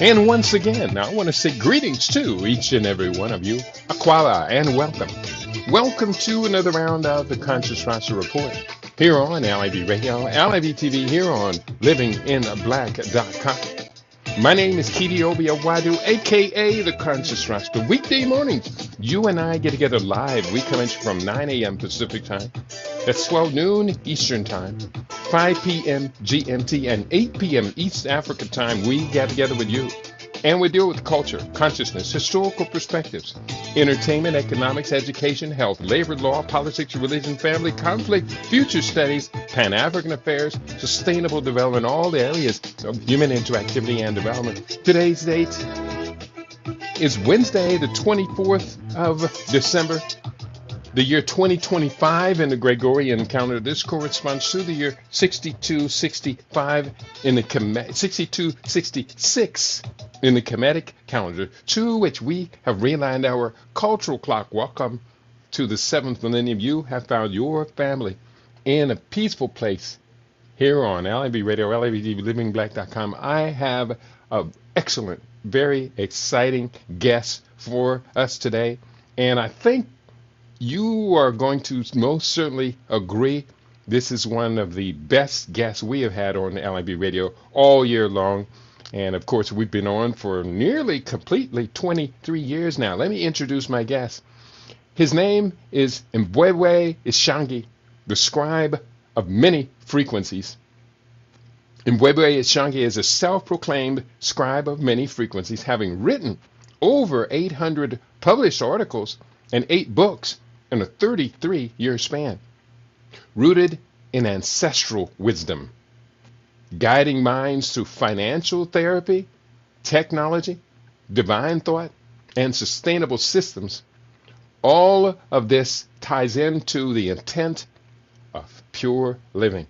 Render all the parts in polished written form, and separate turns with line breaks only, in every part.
And once again, I want to say greetings to each and every one of you. Aquala and welcome. Welcome to another round of the Conscious Roster Report here on LIV Radio, LIV TV, here on livinginblack.com. My name is Kidi Obiawadu, aka the Conscious Roster. Weekday mornings, you and I get together live. We come in from 9 a.m. Pacific time. That's 12 noon Eastern time, 5 p.m. GMT, and 8 p.m. East Africa time. We get together with you. And we deal with culture, consciousness, historical perspectives, entertainment, economics, education, health, labor law, politics, religion, family, conflict, future studies, Pan-African affairs, sustainable development, all the areas of human interactivity and development. Today's date is Wednesday, the 24th of December, the year 2025 in the Gregorian calendar. This corresponds to the year 6265 in the 6266 in the Kemetic calendar, to which we have realigned our cultural clock. Welcome to the 7th millennium. You have found your family in a peaceful place here on LIV Radio, LIV livingblack.com. I have an excellent, very exciting guest for us today, and I think you are going to most certainly agree this is one of the best guests we have had on LIV Radio all year long. And of course, we've been on for nearly completely 23 years now. Let me introduce my guest. His name is Ishangi, the Scribe of Many Frequencies. Ishangi is a self-proclaimed Scribe of Many Frequencies, having written over 800 published articles and 8 books in a 33-year span, rooted in ancestral wisdom, guiding minds through financial therapy, technology, divine thought, and sustainable systems. All of this ties into the intent of pure living.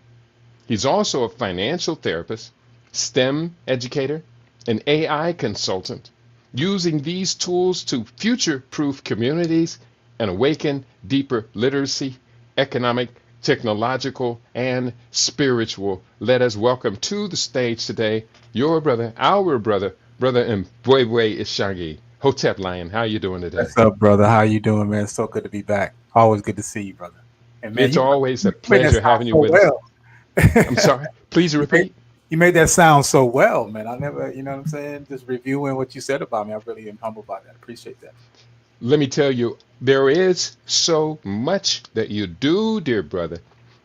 He's also a financial therapist, STEM educator, and AI consultant, using these tools to future-proof communities and awaken deeper literacy, economic, technological, and spiritual. Let us welcome to the stage today your brother, our brother Mbwebwe Ishangi. Hotep Lion, how you doing today?
What's up, brother? How you doing, man? So good to be back. Always good to see you, brother.
And man, it's always a pleasure having you with us. I'm sorry. Please repeat.
You made that sound so well, man. I never, you know what I'm saying? Just reviewing what you said about me. I really am humbled by that. Appreciate that.
Let me tell you, there is so much that you do, dear brother,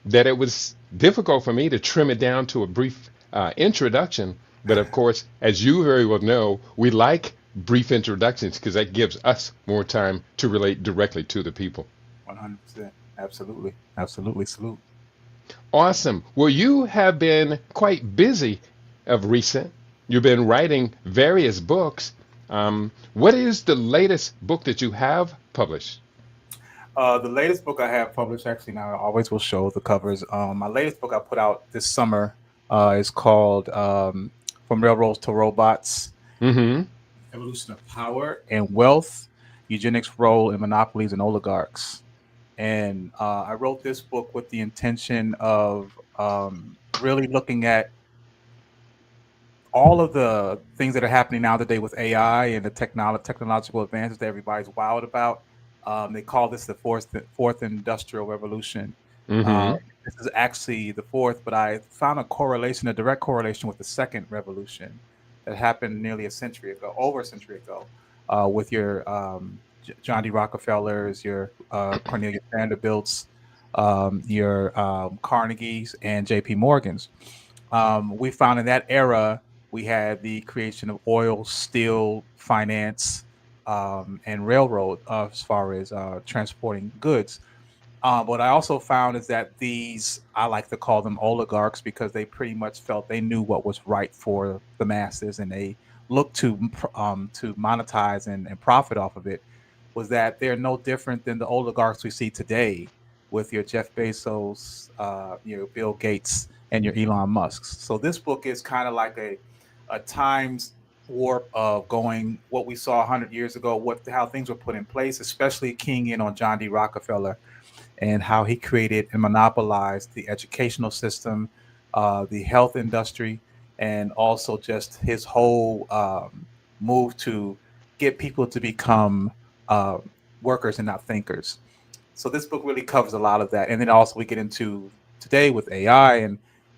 that it was difficult for me to trim it down to a brief introduction. But of course, as you very well know, we like brief introductions because that gives us more time to relate directly to the people.
100%. Absolutely. Absolutely. Salute.
Awesome. Well, you have been quite busy of recent. You've been writing various books. What is the latest book that you have published?
The latest book I have published, actually, now I always will show the covers. My latest book I put out this summer is called From Railroads to Robots, Evolution of Power and Wealth, Eugenics' Role in Monopolies and Oligarchs. And I wrote this book with the intention of really looking at all of the things that are happening now today with AI and the technological advances that everybody's wild about. They call this the fourth industrial revolution. This is actually the fourth, but I found a direct correlation with the second revolution that happened nearly over a century ago, with your John D. Rockefellers, your Cornelius Vanderbilts, your Carnegies, and J.P. Morgans. We found in that era, we had the creation of oil, steel, finance, and railroad as far as transporting goods. What I also found is that I like to call them oligarchs because they pretty much felt they knew what was right for the masses, and they looked to monetize and profit off of it. Was that they're no different than the oligarchs we see today with your Jeff Bezos, your Bill Gates, and your Elon Musks. So this book is kind of like a times warp of going what we saw 100 years ago, how things were put in place, especially keying in on John D. Rockefeller and how he created and monopolized the educational system, the health industry, and also just his whole move to get people to become uh, workers and not thinkers. So this book really covers a lot of that, and then also we get into today with AI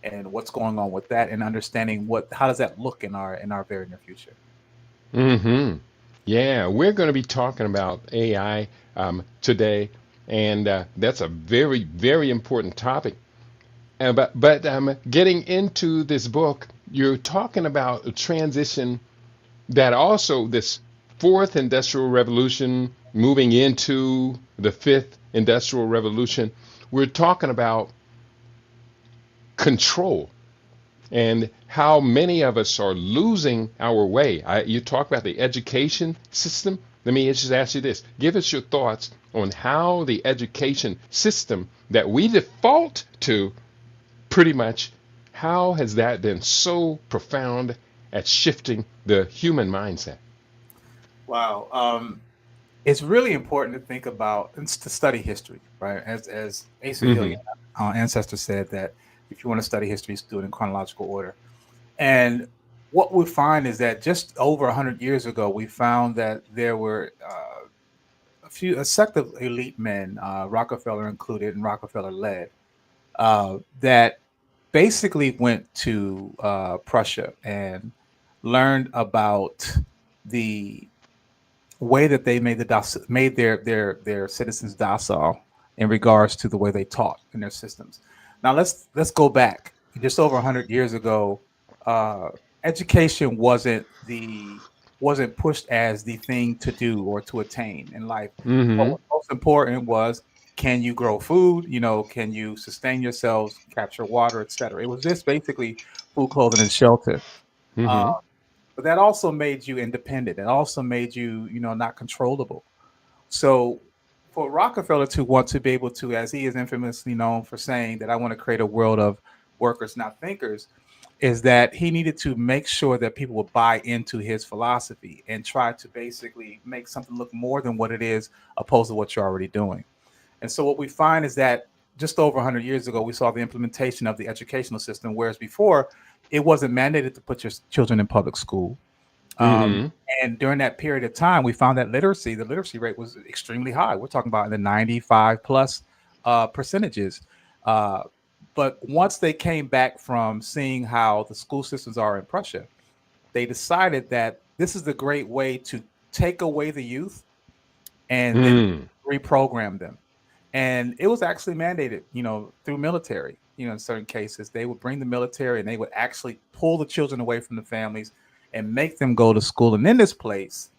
and what's going on with that, and understanding how does that look in our very near future.
Mm-hmm. Yeah, we're going to be talking about AI today, and that's a very, very important topic. But getting into this book, you're talking about a transition that also this fourth industrial revolution moving into the fifth industrial revolution. We're talking about control and how many of us are losing our way. You talk about the education system. Let me just ask you this. Give us your thoughts on how the education system that we default to pretty much, how has that been so profound at shifting the human mindset?
Wow. It's really important to think about and to study history, right? As Asa
Mm-hmm.
Hilliard, our ancestor, said that if you want to study history, do it in chronological order. And what we find is that just over 100 years ago, we found that there were a sect of elite men, Rockefeller included and Rockefeller led, that basically went to Prussia and learned about the way that they made their citizens docile in regards to the way they taught in their systems. Now let's go back just over 100 years ago. Uh, Education wasn't pushed as the thing to do or to attain in life. What
Mm-hmm.
was most important was, can you grow food? Can you sustain yourselves, capture water, etc. It was just basically food, clothing, and shelter. Uh,
Mm-hmm.
but that also made you independent. It also made you, not controllable. So for Rockefeller to want to be able to, as he is infamously known for saying that I want to create a world of workers, not thinkers, is that he needed to make sure that people would buy into his philosophy and try to basically make something look more than what it is, opposed to what you're already doing. And so what we find is that just over 100 years ago, we saw the implementation of the educational system, whereas before it wasn't mandated to put your children in public school. Um,
Mm-hmm.
and during that period of time, we found that the literacy rate was extremely high. We're talking about in the 95 plus percentages. Uh, but once they came back from seeing how the school systems are in Prussia, they decided that this is the great way to take away the youth and then
Mm.
reprogram them. And it was actually mandated, through military. In certain cases, they would bring the military and they would actually pull the children away from the families and make them go to school. And in this place,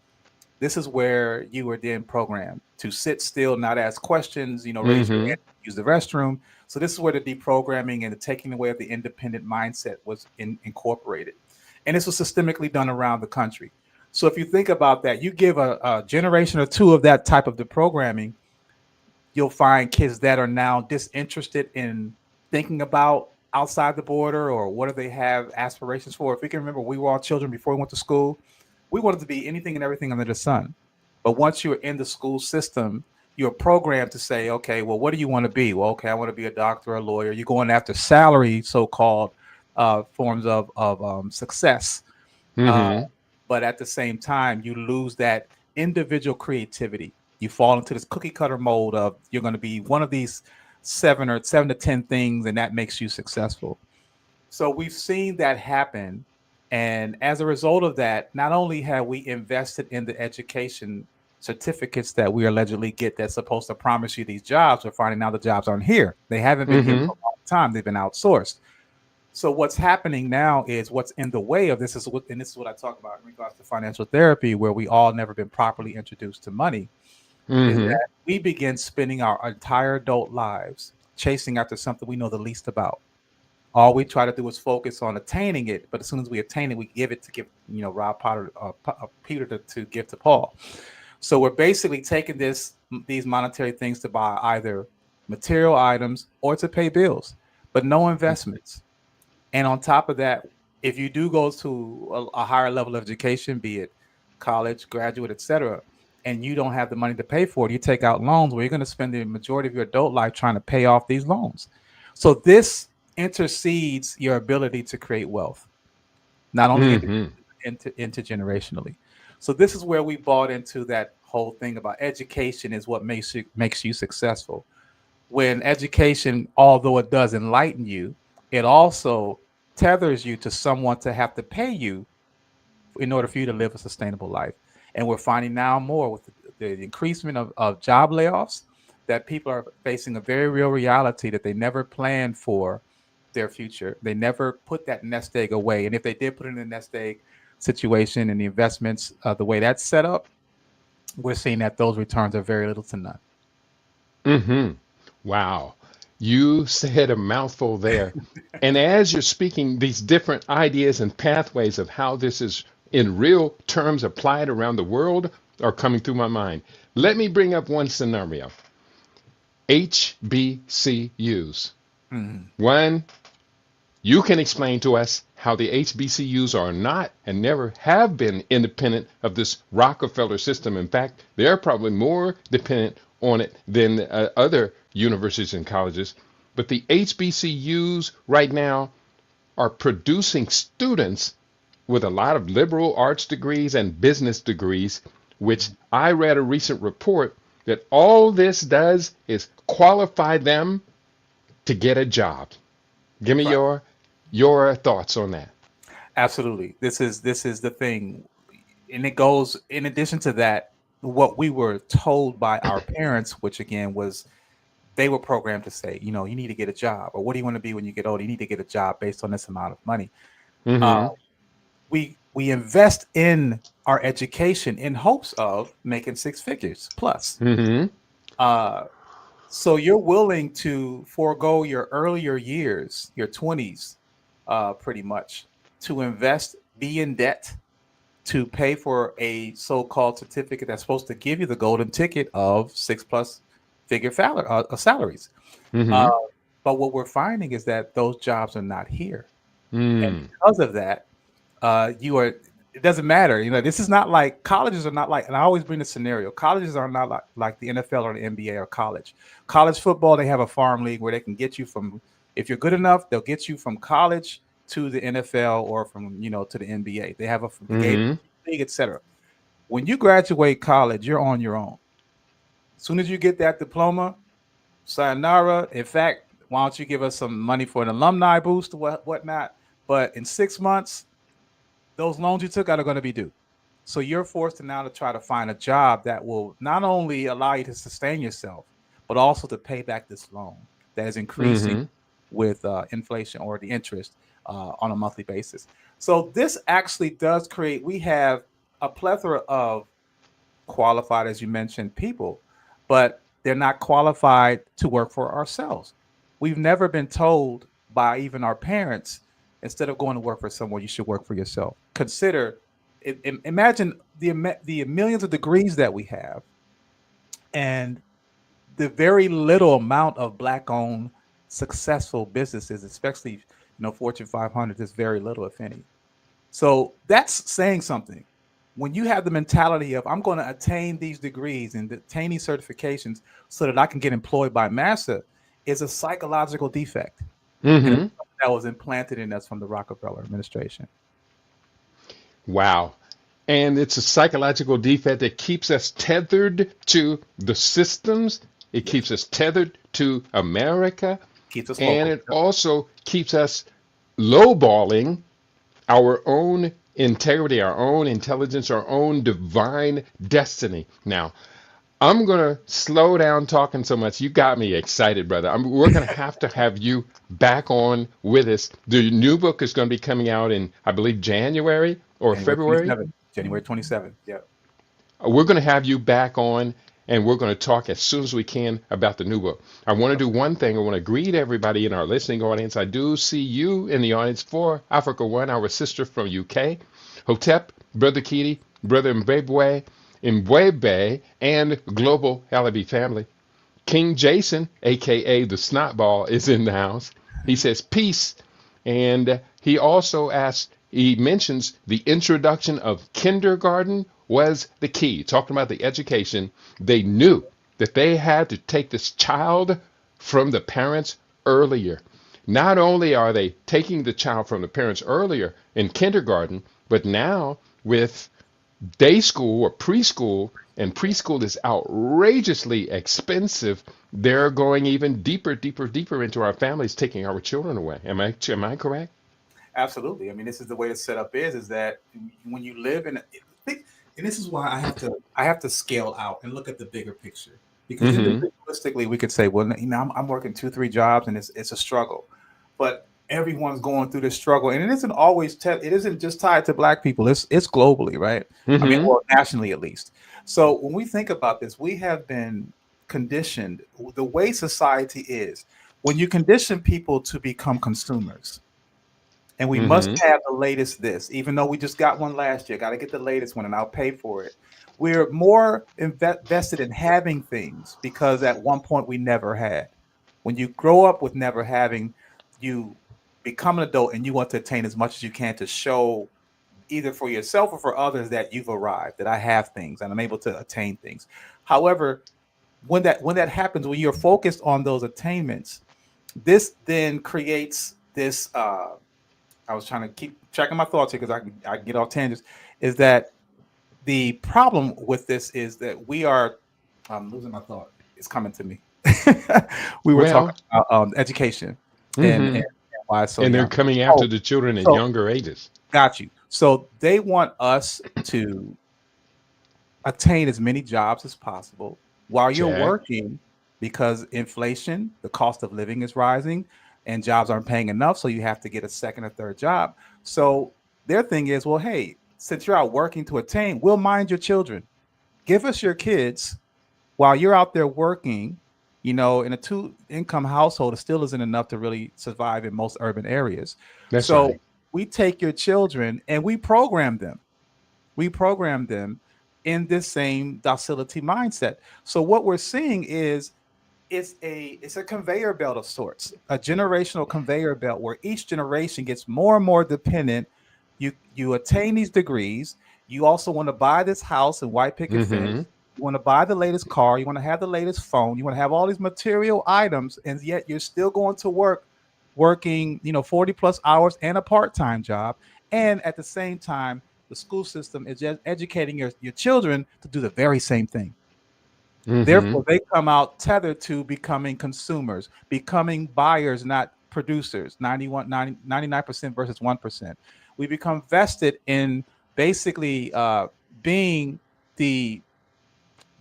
this is where you were then programmed to sit still, not ask questions, raise your
Mm-hmm.
hand, use the restroom. So this is where the deprogramming and the taking away of the independent mindset was incorporated. And this was systemically done around the country. So if you think about that, you give a generation or two of that type of deprogramming, you'll find kids that are now disinterested in thinking about outside the border or what do they have aspirations for. If we can remember, we were all children before we went to school. We wanted to be anything and everything under the sun. But once you're in the school system, you're programmed to say, okay, well, what do you want to be? Well, okay, I want to be a doctor, a lawyer. You're going after salary, so-called forms of success. Uh,
Mm-hmm.
but at the same time, you lose that individual creativity. You fall into this cookie cutter mold of you're going to be one of these seven to 10 things, and that makes you successful. So we've seen that happen. And as a result of that, not only have we invested in the education certificates that we allegedly get that's supposed to promise you these jobs, we're finding now the jobs aren't here. They haven't been here
Mm-hmm.
for a long time. They've been outsourced. So what's happening now is what's in the way of this and this is what I talk about in regards to financial therapy, where we all never been properly introduced to money, is
Mm-hmm.
that we begin spending our entire adult lives chasing after something we know the least about. All we try to do is focus on attaining it, but as soon as we attain it, we give it to give, Rob Potter, Peter to give to Paul. So we're basically taking these monetary things to buy either material items or to pay bills, but no investments. And on top of that, if you do go to a higher level of education, be it college, graduate, etc., and you don't have the money to pay for it, you take out loans where you're going to spend the majority of your adult life trying to pay off these loans. So this intercedes your ability to create wealth. not only
Mm-hmm.
intergenerationally. So this is where we bought into that whole thing about education is what makes you successful. When education, although it does enlighten you, it also tethers you to someone to have to pay you in order for you to live a sustainable life. And we're finding now more with the increasement of job layoffs that people are facing a very real reality that they never planned for their future. They never put that nest egg away. And if they did put it in the nest egg situation and the investments, the way that's set up, we're seeing that those returns are very little to none.
Mm-hmm. Wow. You said a mouthful there. And as you're speaking, these different ideas and pathways of how this is in real terms applied around the world are coming through my mind. Let me bring up one scenario. HBCUs.
Mhm.
One, you can explain to us how the HBCUs are not and never have been independent of this Rockefeller system. In fact, they're probably more dependent on it than other universities and colleges. But the HBCUs right now are producing students with a lot of liberal arts degrees and business degrees, which I read a recent report that all this does is qualify them to get a job. Give me
Right.
your thoughts on that.
Absolutely. This is the thing. And it goes in addition to that, what we were told by our parents, which again was they were programmed to say, you need to get a job, or what do you want to be when you get older? You need to get a job based on this amount of money. Uh,
Mm-hmm.
we invest in our education in hopes of making six figures plus.
Mm-hmm.
Uh, so you're willing to forego your earlier years, your 20s, pretty much, to invest, be in debt, to pay for a so-called certificate that's supposed to give you the golden ticket of six plus figure salaries. Uh,
Mm-hmm.
but what we're finding is that those jobs are not here. And
Mm.
because of that, you are, it doesn't matter. This is not like colleges are not like, and I always bring the scenario. Colleges are not like the NFL or the NBA or college. College football, they have a farm league where they can get you from, if you're good enough, they'll get you from college to the NFL or from, to the NBA. They have the Gator
Mm-hmm.
league, etc. When you graduate college, you're on your own. As soon as you get that diploma, sayonara. In fact, why don't you give us some money for an alumni boost or whatnot? But in 6 months, those loans you took out are going to be due. So you're forced to now to try to find a job that will not only allow you to sustain yourself, but also to pay back this loan that is increasing
Mm-hmm.
with inflation or the interest on a monthly basis. So this actually does create, we have a plethora of qualified, as you mentioned, people, but they're not qualified to work for ourselves. We've never been told by even our parents, instead of going to work for someone, you should work for yourself. Consider, imagine the millions of degrees that we have, and the very little amount of black-owned successful businesses, especially Fortune 500, is very little, if any. So that's saying something. When you have the mentality of I'm going to attain these degrees and attain these certifications so that I can get employed by massa, is a psychological defect, and it's
Mm-hmm.
something that was implanted in us from the Rockefeller administration.
Wow. And it's a psychological defect that keeps us tethered to the systems. It
Yes,
keeps us tethered to America.
keeps us
And
local.
it also keeps us lowballing our own integrity, our own intelligence, our own divine destiny. Now, I'm going to slow down talking so much. You got me excited, brother. We're going to have you back on with us. The new book is going to be coming out in, I believe, January or
January
February.
27th. January 27th. Yeah.
We're going to have you back on and we're going to talk as soon as we can about the new book. I want to do one thing. I want to greet everybody in our listening audience. I do see you in the audience for Africa One, our sister from UK, Hotep, Brother Kitty, Brother Mbwebe, and Global Alibi family. King Jason, aka the Snotball, is in the house. He says peace, and he also he mentions the introduction of kindergarten was the key. Talking about the education, they knew that they had to take this child from the parents earlier. Not only are they taking the child from the parents earlier in kindergarten, but now with day school or preschool, and preschool is outrageously expensive. They're going even deeper, deeper, deeper into our families, taking our children away. Am I correct?
Absolutely. I mean, this is the way the setup is that when you live in, and this is why I have to scale out and look at the bigger picture, because
Mm-hmm.
individualistically we could say, well, I'm working 2, 3 jobs and it's a struggle, but everyone's going through this struggle, and it isn't always it isn't just tied to Black people. It's globally, right? I mean,
Mm-hmm.
or nationally at least. So when we think about this, we have been conditioned the way society is. When you condition people to become consumers, and we must
Mm-hmm.
have the latest this, even though we just got one last year, got to get the latest one and I'll pay for it. We're more invested in having things because at one point we never had. When you grow up with never having, you become an adult and you want to attain as much as you can to show either for yourself or for others that you've arrived, that I have things and I'm able to attain things. However, when that happens, when you're focused on those attainments, this then creates this I was trying to keep tracking my thoughts here because I can get off tangents. Is that the problem with this? Is that we are? I'm losing my thought. It's coming to me. We were talking
Well,
about education and
mm-hmm.
why it's so
And they're
young.
coming
Oh,
after the children at
so
younger ages.
got you. So they want us to attain as many jobs as possible while you're
Check.
working, because inflation, the cost of living is rising, and jobs aren't paying enough. So you have to get a second or third job. So their thing is, well, hey, since you're out working to attain, we'll mind your children. Give us your kids while you're out there working. In a two-income household, it still isn't enough to really survive in most urban areas.
That's
So
right.
we take your children and we program them in this same docility mindset. So what we're seeing is it's a conveyor belt of sorts, a generational conveyor belt where each generation gets more and more dependent. You attain these degrees. You also want to buy this house and white picket
Mm-hmm.
fence. You want to buy the latest car. You want to have the latest phone. You want to have all these material items, and yet you're still going to work, working 40 plus hours and a part-time job. And at the same time, the school system is just educating your children to do the very same thing.
Mm-hmm.
Therefore, they come out tethered to becoming consumers, becoming buyers, not producers. 99% versus 1%. We become vested in basically being the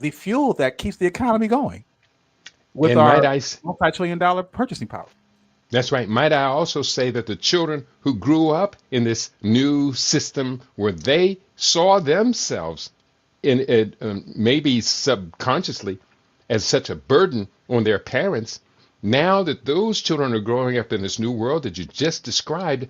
the fuel that keeps the economy going with
And
our multi-trillion-dollar purchasing power.
that's right. Might I also say that the children who grew up in this new system where they saw themselves in it, maybe subconsciously, as such a burden on their parents, now that those children are growing up in this new world that you just described,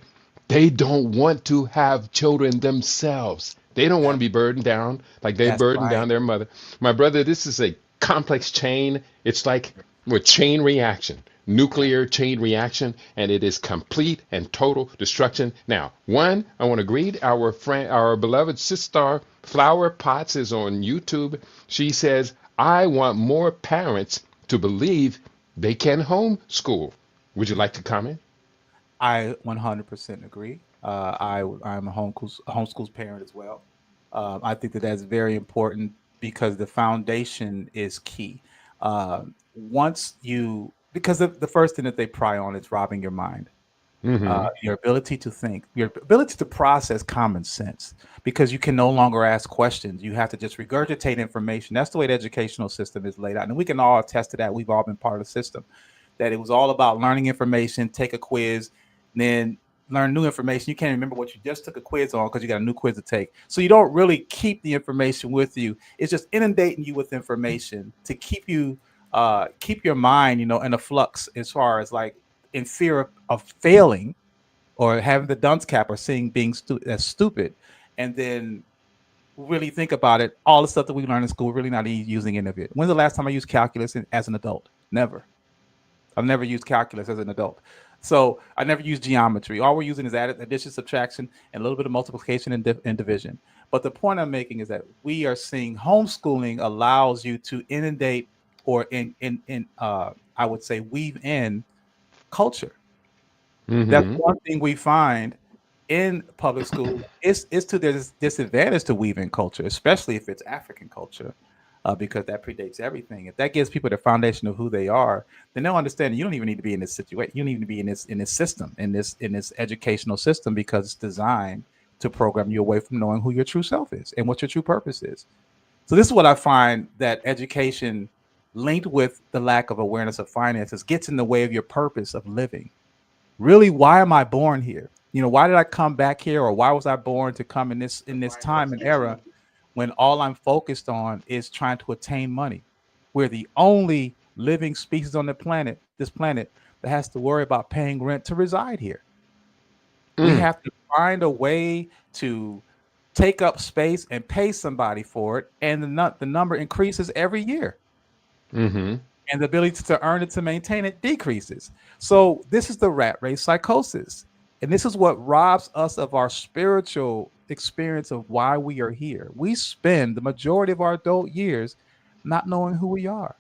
they don't want to have children themselves. They don't want to be burdened down like they
That's
burdened
right.
down their mother. My brother, this is a complex chain. It's like a chain reaction, nuclear chain reaction, and it is complete and total destruction. Now, one, I want to greet our friend, our beloved sister, Flower Potts is on YouTube. She says, I want more parents to believe they can homeschool. Would you like to comment?
I 100% agree. I'm a homeschools parent as well. I think that that's very important because the foundation is key. Once you Because the first thing that they pry on is robbing your mind,
Mm-hmm.
your ability to think, your ability to process common sense, because you can no longer ask questions. You have to just regurgitate information. That's the way the educational system is laid out. And we can all attest to that. We've all been part of the system, that it was all about learning information, take a quiz, then learn new information. You can't remember what you just took a quiz on because you got a new quiz to take. So you don't really keep the information with you. It's just inundating you with information to keep your mind, in a flux, as far as like in fear of failing or having the dunce cap or seeing being as stupid. And then really think about it, all the stuff that we learn in school, we're really not using any of it. When's the last time I used calculus as an adult? Never. I've never used calculus as an adult. So I never used geometry. All we're using is addition, subtraction, and a little bit of multiplication and division. But the point I'm making is that we are seeing homeschooling allows you to inundate or I would say weave in culture. That's
Mm-hmm.
one thing we find in public school. It's to their disadvantage to weave in culture, especially if it's African culture, because that predates everything. If that gives people the foundation of who they are, then they'll understand you don't even need to be in this situation. You don't even be in this system, in this educational system, because it's designed to program you away from knowing who your true self is and what your true purpose is. So this is what I find, that education linked with the lack of awareness of finances gets in the way of your purpose of living. Really, why am I born here? You know, why did I come back here, or why was I born to come in this time and era when all I'm focused on is trying to attain money? We're the only living species on the planet, this planet, that has to worry about paying rent to reside here. We
Mm.
have to find a way to take up space and pay somebody for it, and the number increases every year,
Mm-hmm.
and the ability to earn it, to maintain it, decreases. So this is the rat race psychosis. And this is what robs us of our spiritual experience of why we are here. We spend the majority of our adult years not knowing who we are.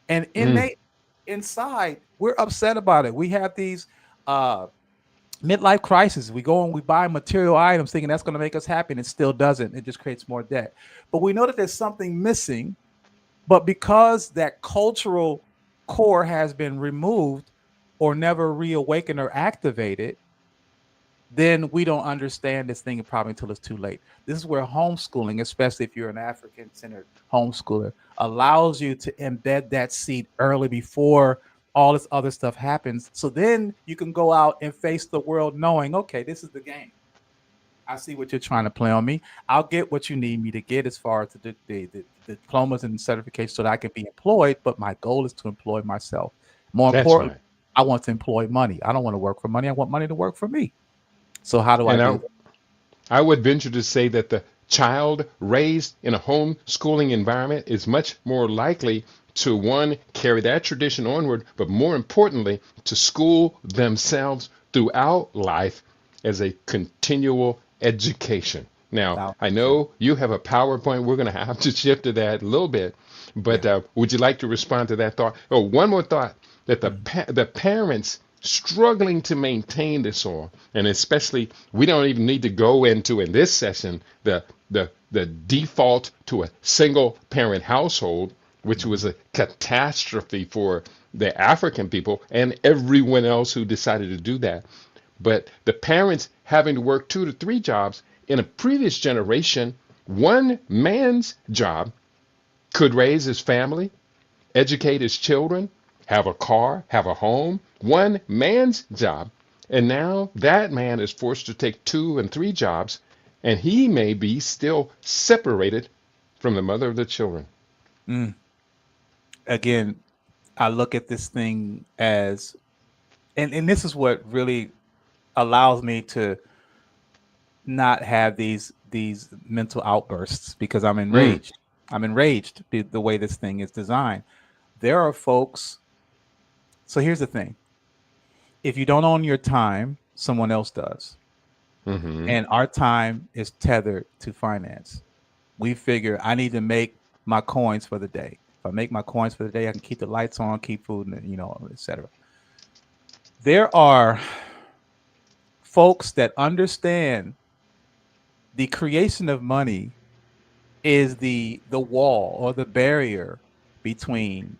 And
Mm.
innate inside, we're upset about it. We have these uh midlife crisis. We go and we buy material items thinking that's going to make us happy, and it still doesn't. It just creates more debt. But we know that there's something missing, but because that cultural core has been removed or never reawakened or activated, then we don't understand this thing probably until it's too late. This is where homeschooling, especially if you're an African centered homeschooler, allows you to embed that seed early before all this other stuff happens. So then you can go out and face the world knowing, okay, this is the game. I see what you're trying to play on me. I'll get what you need me to get as far as the diplomas and certifications so that I can be employed. But my goal is to employ myself. More
That's
importantly,
right.
I want to employ money. I don't want to work for money. I want money to work for me. So how do I
And
do that?
I would venture to say that the child raised in a homeschooling environment is much more likely to, one, carry that tradition onward, but more importantly, to school themselves throughout life as a continual education. Now, I
1,000%.
know you have a PowerPoint. We're going to have to shift to that a little bit, but
Yeah.
would you like to respond to that thought? Oh, one more thought, that
Mm.
the parents struggling to maintain this all, and especially, we don't even need to go into in this session the default to a single parent household, which was
Mhm.
a catastrophe for the African people and everyone else who decided to do that. But the parents having to work 2 to 3 jobs in a previous generation, one man's job could raise his family, educate his children, have a car, have a home, one man's job. And now that man is forced to take 2 and 3 jobs, and he may be still separated from the mother of the children.
Mm. Again, I look at this thing as, and this is what really allows me to not have these mental outbursts, because I'm
Mm,
enraged. I'm enraged the way this thing is designed. There are folks. So here's the thing: if you don't own your time, someone else does,
mm-hmm,
and our time is tethered to finance. We figure I need to make my coins for the day. If I make my coins for the day, I can keep the lights on, keep food, and etc. There are folks that understand the creation of money is the wall or the barrier between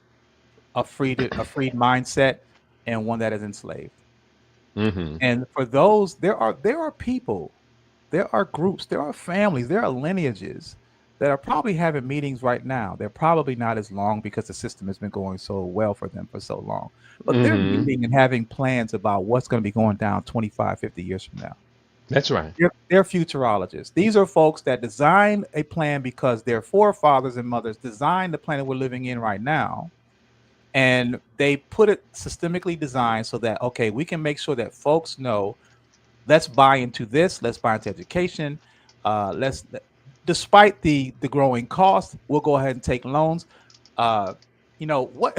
a freed mindset and one that is enslaved.
mm-hmm,
And for those, there are people, there are groups, there are families, there are lineages that are probably having meetings right now. They're probably not as long because the system has been going so well for them for so long. But they're
mm-hmm.
meeting and having plans about what's going to be going down 25, 50 years from now.
That's right.
They're futurologists. These are folks that design a plan because their forefathers and mothers designed the planet we're living in right now, and they put it systemically designed so that, okay, we can make sure that folks know, let's buy into this, let's buy into education, let's, despite the growing cost, we'll go ahead and take loans. uh what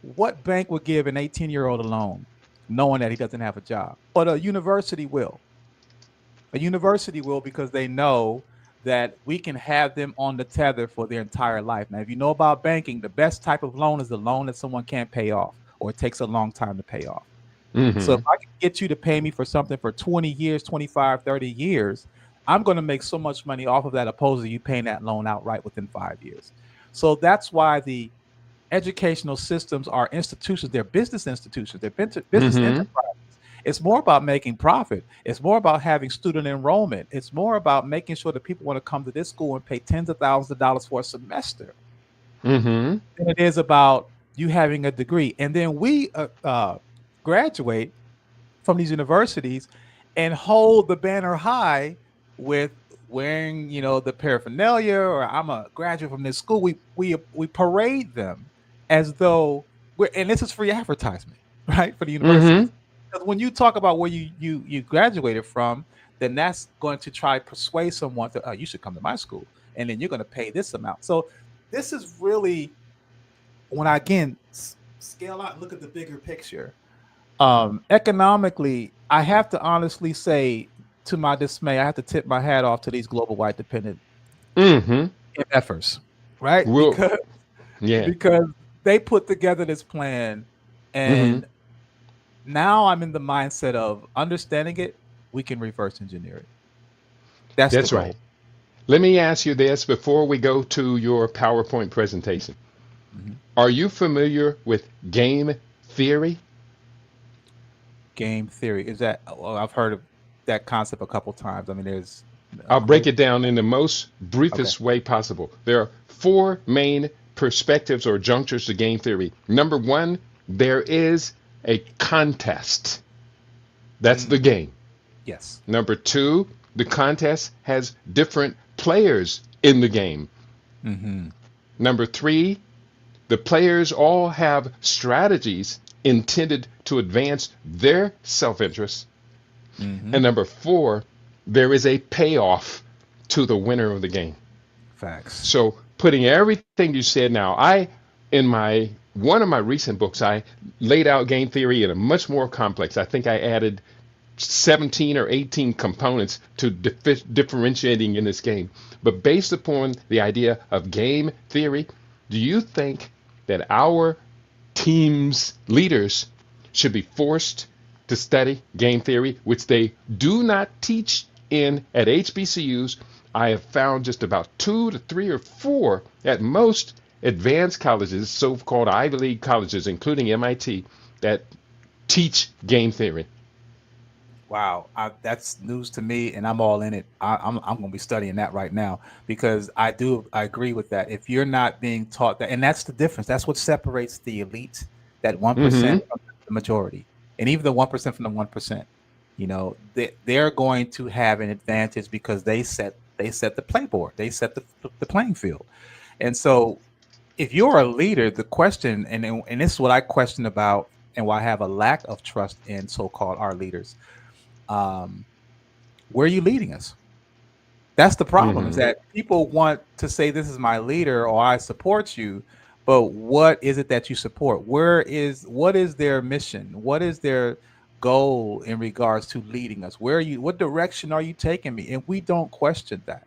what bank would give an 18-year-old a loan knowing that he doesn't have a job? But a university will, because they know that we can have them on the tether for their entire life. Now, if you know about banking, the best type of loan is the loan that someone can't pay off, or it takes a long time to pay off. So if
Mm-hmm.
I can get you to pay me for something for 20 years, 25, 30 years, I'm going to make so much money off of that opposed to you paying that loan outright within 5 years. So that's why the educational systems are institutions, they're business institutions, they're business
Mm-hmm.
enterprises. It's more about making profit. It's more about having student enrollment. It's more about making sure that people want to come to this school and pay tens of thousands of dollars for a semester
Mm-hmm.
than it is about you having a degree. And then we graduate from these universities and hold the banner high with wearing, the paraphernalia, or I'm a graduate from this school. We parade them as though and this is free advertisement, right, for the
Mm-hmm.
universities. Because when you talk about where you graduated from, then that's going to try to persuade someone to, oh, you should come to my school, and then you're going to pay this amount. So this is really, when I again scale out and look at the bigger picture, economically, I have to honestly say, to my dismay, I have to tip my hat off to these global white dependent
Mm-hmm.
MFers, right?
Well, yeah.
Because they put together this plan,
Mm-hmm.
and now I'm in the mindset of understanding it. We can reverse engineer it. That's the
That's right.
goal.
Let me ask you this before we go to your PowerPoint presentation.
Mhm.
Are you familiar with game theory?
Game theory is that? Well, I've heard of that concept a couple times. I mean, there's
I'll break
maybe.
it down in the most
Okay.
briefest way possible. There are four main perspectives or junctures to game theory. Number one, there is a contest. That's the
Mm,
game.
yes.
Number two, the contest has different players in the game.
Hmm.
Number three, the players all have strategies intended to advance their self interest.
Hmm.
And number four, there is a payoff to the winner of the game.
Facts.
So, putting everything you said now, in my one of my recent books, I laid out game theory in a much more complex. I think I added 17 or 18 components to differentiating in this game. But based upon the idea of game theory, do you think that our team's leaders should be forced to study game theory, which they do not teach in at HBCUs? I have found just about 2 to 3 or 4 at most advanced colleges, so-called Ivy League colleges, including MIT, that teach game theory.
Wow, that's news to me, and I'm all in it. I'm going to be studying that right now because I agree with that. If you're not being taught that, and that's the difference. That's what separates the elite, that 1%
Mm-hmm.
from the majority, and even the 1% from the 1%. They're going to have an advantage because they set the playboard, they set the playing field, and so if you're a leader, the question, and this is what I question about, and why I have a lack of trust in so-called our leaders. um, where are you leading us? That's the problem, is
Mm-hmm.
that people want to say this is my leader or I support you, but what is it that you support? What is their mission? What is their goal in regards to leading us? What direction are you taking me? And we don't question that.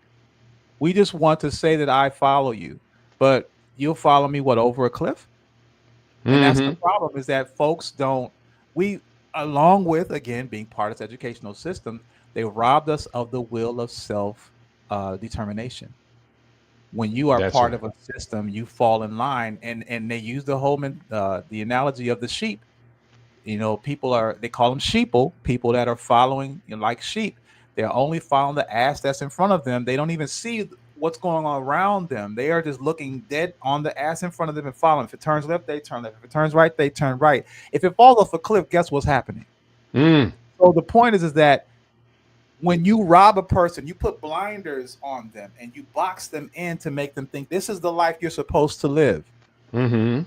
We just want to say that I follow you, but you'll follow me what, over a cliff? And that's the
Mm-hmm.
problem, is that folks don't, we, along with, again, being part of this educational system, they robbed us of the will of self determination. When you are
That's
part
right.
of a system, you fall in line, and they use the analogy of the sheep. They call them sheeple, people that are following, like sheep. They're only following the ass that's in front of them. They don't even see what's going on around them. They are just looking dead on the ass in front of them and following. If it turns left, they turn left. If it turns right, they turn right. If it falls off a cliff, guess what's happening?
Mm.
So the point is that when you rob a person, you put blinders on them and you box them in to make them think this is the life you're supposed to live,
Mm-hmm.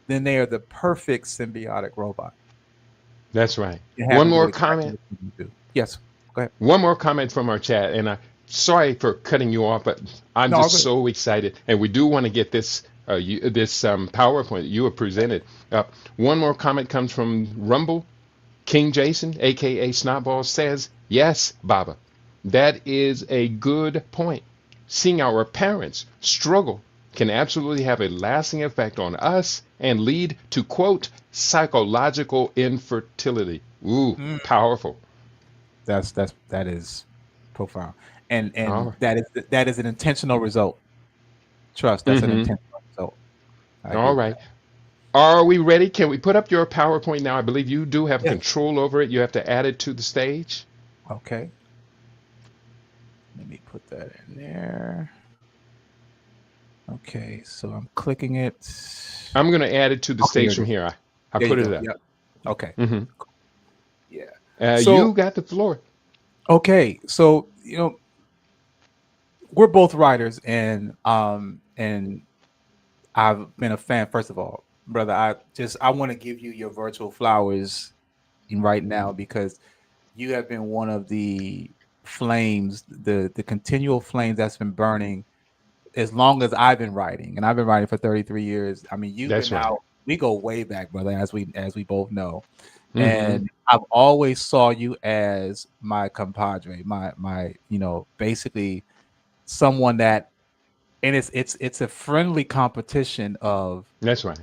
then they are the perfect symbiotic robot.
That's right.
You have
One
them do
more
exactly
comment.
what you do. Yes, go ahead.
One more comment from our chat, and I sorry for cutting you off, but I'm
No,
just
go ahead.
so excited, and we do want to get this PowerPoint that you have presented. One more comment comes from Rumble. King Jason, aka Snotball, says, "Yes, Baba, that is a good point. Seeing our parents struggle can absolutely have a lasting effect on us and lead to, quote, psychological infertility. Ooh,
Mm.
powerful.
That is profound, and
All
that is an intentional result. Trust,
right.
that's an intentional result. I
All
agree with
right.
that.
Are we ready? Can we put up your PowerPoint now? I believe you do have
Yeah.
control over it. You have to add it to the stage.
Okay. Let me put that in there. Okay, so I'm clicking it.
I'm going to add it to the
Okay, here
stage
it
from
is.
here. I
There you
put it
go.
up.
Yep. Okay.
Hmm.
Yeah.
You
So
got the floor.
okay, so we're both writers, and I've been a fan. First of all, brother, I want to give you your virtual flowers right now because you have been one of the flames, the continual flames that's been burning as long as I've been writing, and I've been writing for 33 years. I mean, you've
That's
been
right.
out. We go way back, brother, as we both know.
Hmm.
And I've always saw you as my compadre, my basically someone that, and it's a friendly competition of
That's right.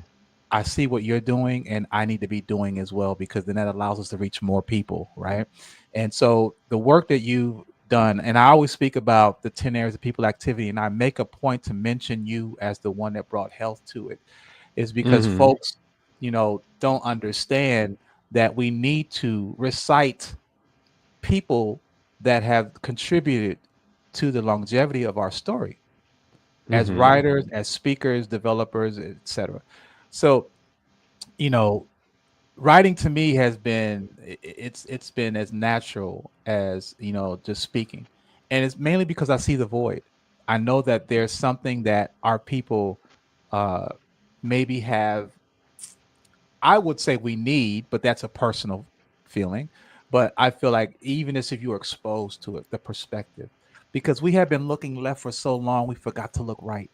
I see what you're doing and I need to be doing as well, because then that allows us to reach more people, right? And so the work that you've done, and I always speak about the 10 areas of people activity, and I make a point to mention you as the one that brought health to it, is because
Hmm.
folks, don't understand that we need to recite people that have contributed to the longevity of our story as
Hmm.
writers, as speakers, developers, etc. So, you know, writing to me has been it's been as natural as just speaking, and it's mainly because I see the void. I know that there's something that our people uh maybe have, I would say we need, but that's a personal feeling. But I feel like even as if you were exposed to it, the perspective, because we have been looking left for so long, we forgot to look right.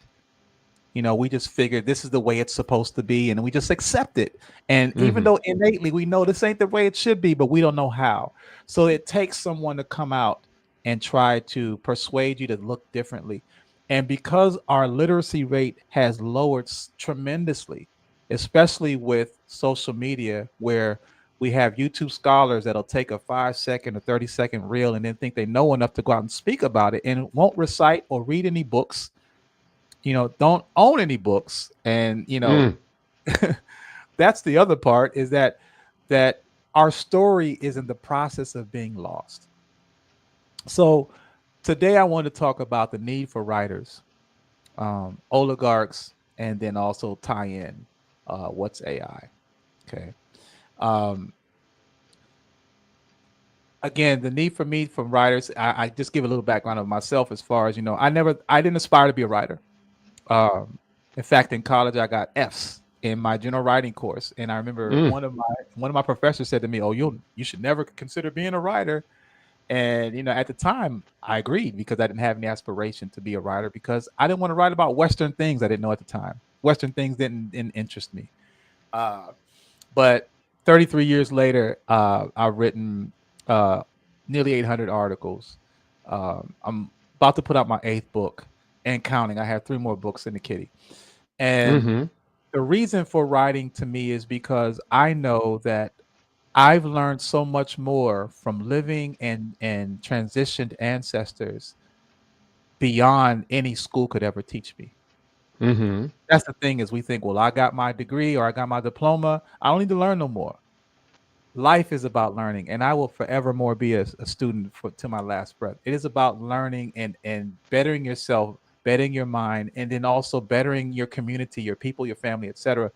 We just figured this is the way it's supposed to be, and we just accept it. And even
Hmm.
though innately we know this ain't the way it should be, but we don't know how. So it takes someone to come out and try to persuade you to look differently. And because our literacy rate has lowered tremendously, especially with social media, where we have YouTube scholars that'll take a 5 second or 30-second reel and then think they know enough to go out and speak about it and won't recite or read any books, don't own any books. And
Mm.
that's the other part, is that our story is in the process of being lost. So today I want to talk about the need for writers, oligarchs, and then also tie in what's AI. Okay. um Again, the need for me from writers, I just give a little background of myself. As far as I didn't aspire to be a writer. Um, in fact, in college, I got Fs in my general writing course, and I remember
Mm.
one of my professors said to me, "Oh, you should never consider being a writer." And at the time, I agreed, because I didn't have any aspiration to be a writer, because I didn't want to write about Western things I didn't know at the time. Western things didn't interest me. Uh, but 33 years later, I've written uh, nearly 800 articles. I'm about to put out my eighth book and counting. I have three more books in the kitty. And
Hmm.
the reason for writing to me is because I know that I've learned so much more from living and transitioned ancestors beyond any school could ever teach me.
Hmm.
That's the thing, is we think, well, I got my degree or I got my diploma, I don't need to learn no more. Life is about learning, and I will forevermore be a student to my last breath. It is about learning and bettering yourself, bettering your mind, and then also bettering your community, your people, your family, etc.,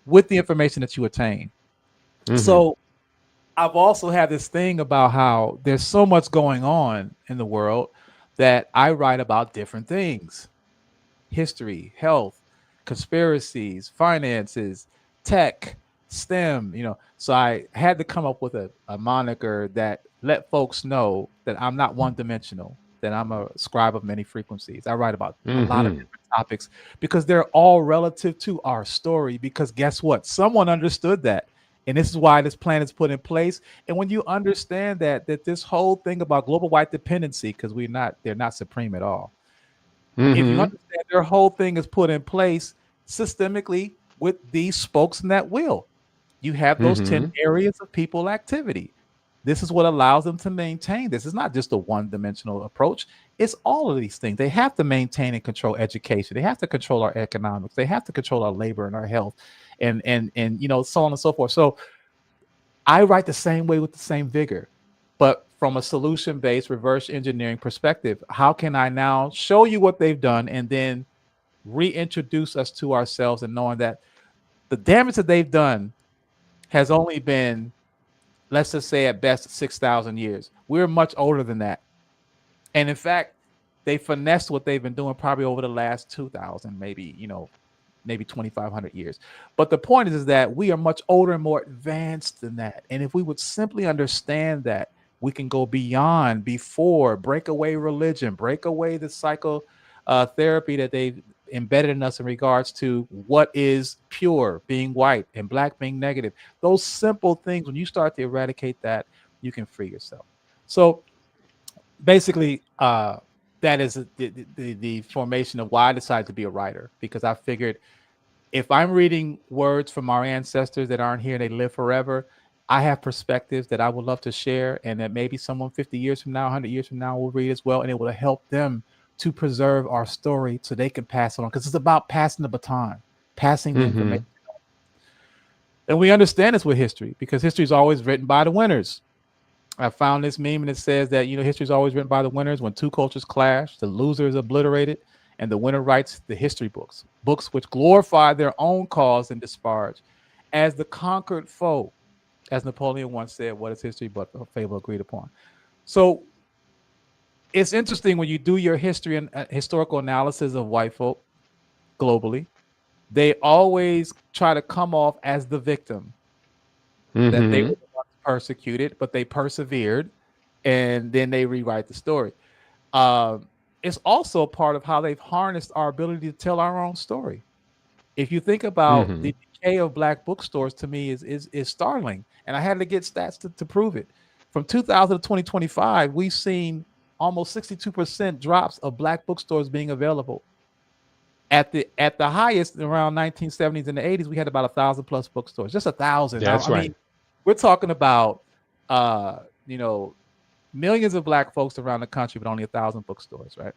with the information that you attain.
Hmm.
So I've also had this thing about how there's so much going on in the world that I write about different things: history, health, conspiracies, finances, tech, STEM. So I had to come up with a moniker that let folks know that I'm not one dimensional, that I'm a scribe of many frequencies. I write about a lot of
Hmm.
different topics because they're all relative to our story. Because guess what? Someone understood that. And this is why this plan is put in place. And when you understand that this whole thing about global white dependency, because they're not supreme at all. If you
Mm-hmm.
understand, their whole thing is put in place systemically with these spokes in that wheel. You have those 10
Mm-hmm.
areas of people activity. This is what allows them to maintain this. It's not just a one-dimensional approach. It's all of these things. They have to maintain and control education. They have to control our economics. They have to control our labor and our health, and so on and so forth. So I write the same way with the same vigor, but from a solution-based reverse engineering perspective. How can I now show you what they've done and then reintroduce us to ourselves, and knowing that the damage that they've done has only been, let's just say at best, 6,000 years. We're much older than that. And in fact, they finessed what they've been doing probably over the last 2,000, maybe 2,500 years. But the point is that we are much older and more advanced than that. And if we would simply understand that, we can go beyond, before, break away religion, break away the psycho therapy that they've embedded in us in regards to what is pure, being white, and black being negative. Those simple things, when you start to eradicate that, you can free yourself. So basically, that is the formation of why I decided to be a writer, because I figured if I'm reading words from our ancestors that aren't here, they live forever, I have perspectives that I would love to share, and that maybe someone 50 years from now, 100 years from now will read as well, and it will help them to preserve our story so they can pass it on, because it's about passing the baton, passing the
Mm-hmm.
information. And we understand this with history, because history is always written by the winners. I found this meme, and it says that history is always written by the winners. When two cultures clash, the loser is obliterated, and the winner writes the history books, books which glorify their own cause and disparage as the conquered foe. As Napoleon once said, "What is history but a fable agreed upon?" So it's interesting when you do your history and historical analysis of white folk globally, they always try to come off as the victim, that they
Mm-hmm.
were the ones persecuted, but they persevered, and then they rewrite the story. It's also part of how they've harnessed our ability to tell our own story. If you think about
Mm-hmm.
the decay of black bookstores, to me is startling, and I had to get stats to prove it. From 2000 to 2025, we've seen almost 62% drops of black bookstores being available. At the highest, around 1970s and the 80s, we had about 1,000 plus bookstores, just 1,000. Now,
That's
I
right.
mean, we're talking about uh, you know millions of black folks around the country, but only 1,000 bookstores, right?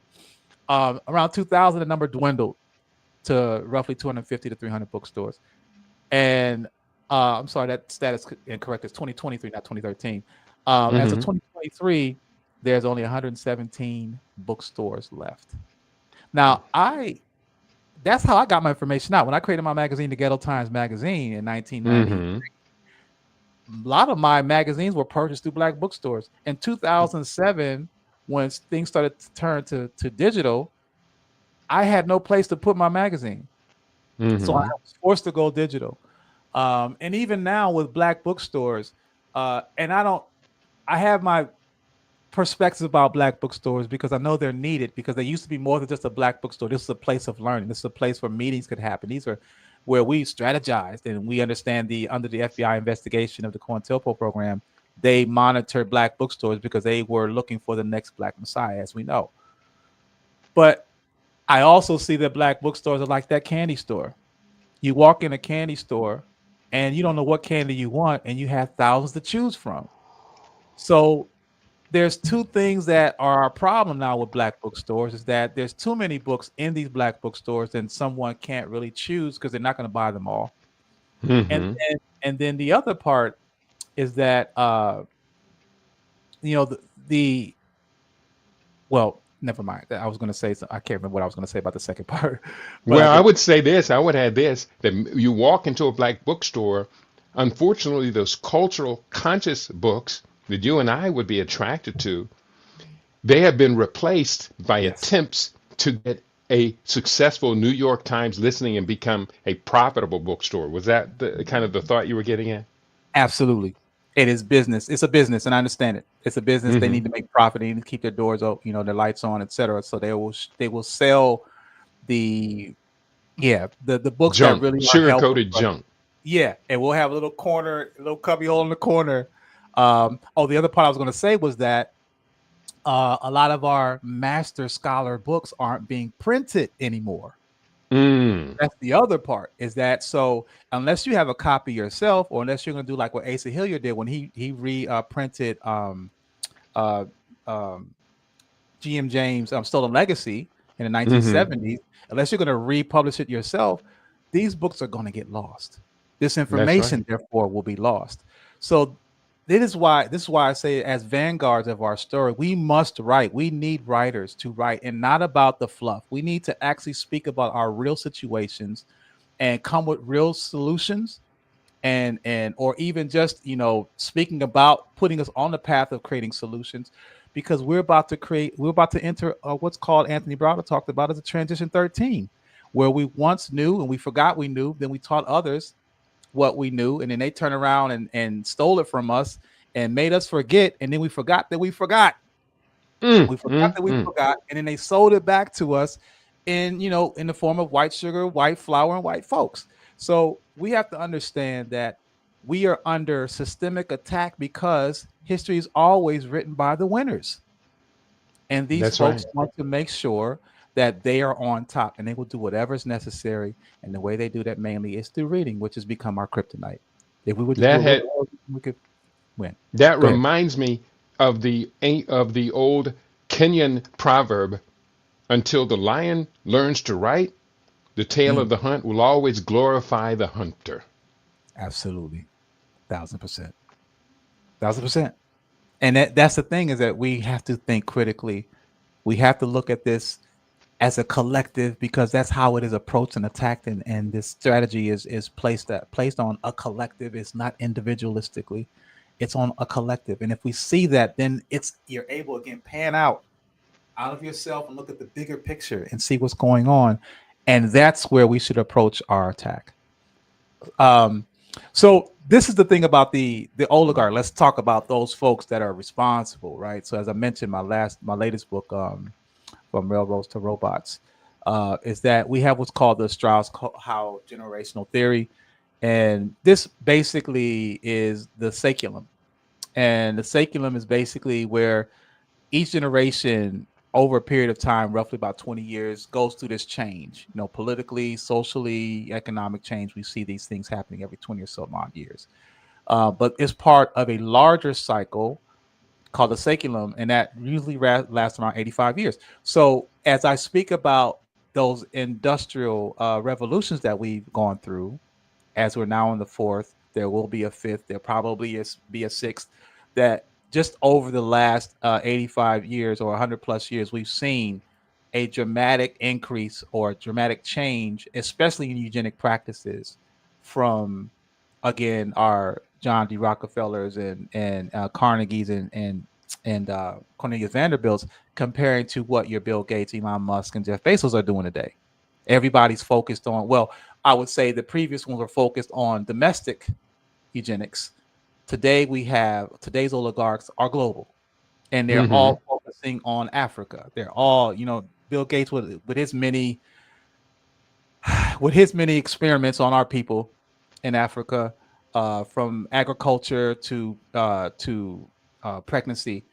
Around 2000, the number dwindled to roughly 250 to 300 bookstores. And I'm sorry, that status incorrect. It's 2023, not 2013. As of
Mm-hmm.
2023, there's only 117 bookstores left. Now, that's how I got my information out. When I created my magazine, the Ghetto Times magazine, in 1990,
Mm-hmm.
a lot of my magazines were purchased through black bookstores. In 2007, when things started to turn to digital, I had no place to put my magazine. So I
Mm-hmm.
was forced to go digital. And even now with black bookstores, and I have my perspectives about black bookstores, because I know they're needed, because they used to be more than just a black bookstore. This is a place of learning. This is a place where meetings could happen. These are where we strategized, and we understand under the FBI investigation of the COINTELPRO program, they monitored black bookstores because they were looking for the next black messiah, as we know. But I also see that black bookstores are like that candy store. You walk in a candy store and you don't know what candy you want, and you have thousands to choose from. So there's two things that are a problem now with black bookstores, is that there's too many books in these black bookstores, and someone can't really choose because they're not going to buy them all. And
Mm-hmm.
then the other part is that you know the well, never mind. I was going to say, I can't remember what I was going to say about the second part, but I
Well, I
could.
would say this. I would add this: that you walk into a black bookstore. Unfortunately, those cultural conscious books that you and I would be attracted to, they have been replaced by
Yes,
attempts to get a successful New York Times listing and become a profitable bookstore. Was that the kind of the thought you were getting at?
absolutely. It is business. It's a business, and I understand it. It's a business. They
Mm-hmm.
need to make profit. They need to keep their doors open, their lights on, etc. So they will sell the the books that
Junk,
really are helpful
sugar-coated
for us.
junk.
Yeah, and we'll have a little corner, a little cubby hole in the corner. The other part I was going to say was that A lot of our master scholar books aren't being printed anymore.
Mm.
That's the other part, is that so unless you have a copy yourself, or unless you're going to do like what Asa Hilliard did when he reprinted uh, um, GM James Stolen Legacy in the
Mm-hmm.
1970s, unless you're going to republish it yourself, these books are going to get lost. This
That's right.
information, therefore, will be lost. So this is why I say, as vanguards of our story, we must write. We need writers to write, and not about the fluff. We need to actually speak about our real situations and come with real solutions, and or even just speaking about putting us on the path of creating solutions, because we're about to enter what's called, Anthony Browder talked about, as a transition 13, where we once knew and we forgot we knew, then we taught others what we knew, and then they turn around and stole it from us and made us forget, and then we forgot that we forgot.
Mm,
We forgot
mm,
that we
mm.
forgot, and then they sold it back to us in the form of white sugar, white flour, and white folks. So we have to understand that we are under systemic attack because history is always written by the winners. And these
That's right.
folks want to make sure that they are on top, and they will do whatever is necessary. And the way they do that mainly is through reading, which has become our kryptonite. If we would just do
That
a little
had
more, we could win.
that
Go ahead.
reminds me of the old Kenyan proverb: "Until the lion learns to write, the tale
Mm,
of the hunt will always glorify the hunter."
absolutely. 1,000%. 1,000%. And that's the thing, is that we have to think critically. We have to look at this as a collective, because that's how it is approached and attacked. And this strategy is placed on a collective. It's not individualistically. It's on a collective. And if we see that, then you're able, again, pan out of yourself and look at the bigger picture and see what's going on. And that's where we should approach our attack. Um, so this is the thing about the oligarch. Let's talk about those folks that are responsible, right? So as I mentioned, my latest book, From Railroads to Robots, is that we have what's called the Strauss-Howe generational theory, and this basically is the saculum. And the saculum is basically where each generation, over a period of time, roughly about 20 years, goes through this change, politically, socially, economic change. We see these things happening every 20 or so odd years. But it's part of a larger cycle called the saculum, and that usually lasts around 85 years. So as I speak about those industrial revolutions that we've gone through, as we're now in the fourth, there will be a fifth, there probably be a sixth, that just over the last 85 years or 100 plus years, we've seen a dramatic increase or dramatic change, especially in eugenic practices, from, again, our John D. Rockefellers and Carnegie's and Cornelius Vanderbilt's, comparing to what your Bill Gates, Elon Musk, and Jeff Bezos are doing today. Everybody's focused on, well, I would say the previous ones were focused on domestic eugenics. Today's oligarchs are global, and they're
Mm-hmm.
all focusing on Africa. They're all, Bill Gates with his many experiments on our people in Africa, from agriculture to pregnancy.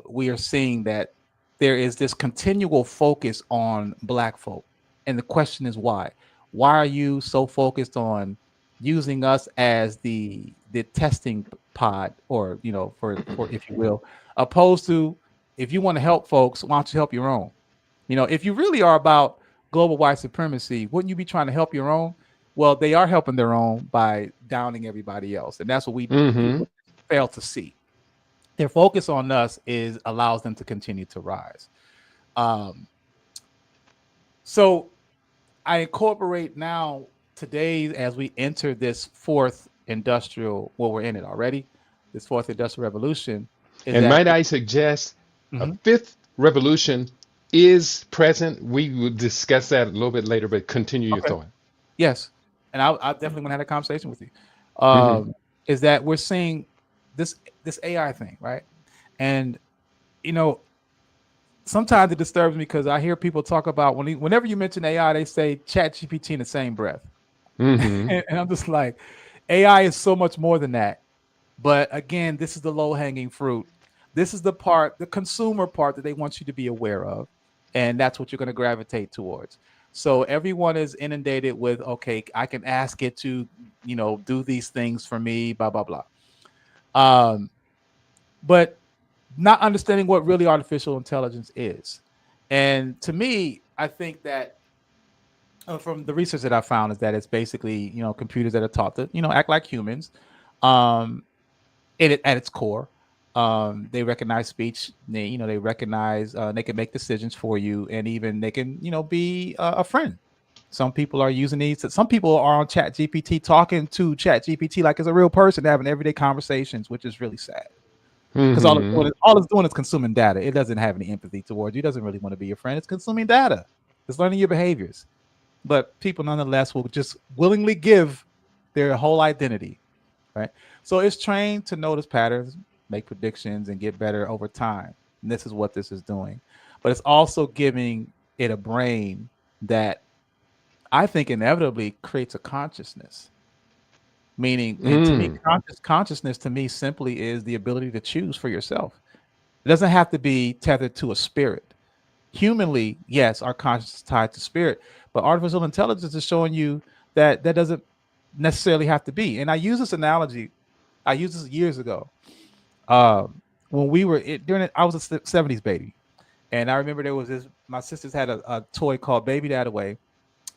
We are seeing that there is this continual focus on Black folk, and the question is why? Why are you so focused on using us as the testing pod, or for if you will, opposed to, if you want to help folks, why don't you help your own? If you really are about global white supremacy, wouldn't you be trying to help your own? Well, they are helping their own by downing everybody else, and that's what
Mm-hmm.
people fail to see. Their focus on us allows them to continue to rise. Um, so I incorporate now today, as we enter this fourth industrial, well, we're in it already, this fourth industrial revolution, is
And
that
might I suggest a
Mhm.
fifth revolution is present? We will discuss that a little bit later, but continue your
Okay.
thought.
Yes, and I definitely want to have a conversation with you.
Mm-hmm.
Is that we're seeing this AI thing, right? And you know, sometimes it disturbs me because I hear people talk about, whenever you mention AI, they say Chat GPT in the same breath,
Mm-hmm.
and I'm just like, AI is so much more than that. But again, this is the low hanging fruit. This is the part, the consumer part that they want you to be aware of. And that's what you're going to gravitate towards. So everyone is inundated with, okay, I can ask it to, do these things for me, blah, blah, blah. But not understanding what really artificial intelligence is. And to me, I think that from the research that I found is that it's basically, computers that are taught to, act like humans. At its core, they recognize speech. They recognize, they can make decisions for you, and even they can, be a friend. Some people are using these. Some people are on Chat GPT talking to Chat GPT like it's a real person, having everyday conversations, which is really sad. Because all it's doing is consuming data. It doesn't have any empathy towards you. It doesn't really want to be your friend. It's consuming data. It's learning your behaviors. But people nonetheless will just willingly give their whole identity, right? So it's trained to notice patterns, make predictions, and get better over time. And this is what this is doing. But it's also giving it a brain that I think inevitably creates a consciousness. Meaning, and to me, consciousness to me simply is the ability to choose for yourself. It doesn't have to be tethered to a spirit. Humanly, yes, our consciousness is tied to spirit, but artificial intelligence is showing you that that doesn't necessarily have to be. And I use this analogy. I used this years ago when we were I was a 70s baby, and I remember there was this. My sisters had a toy called Baby That Away,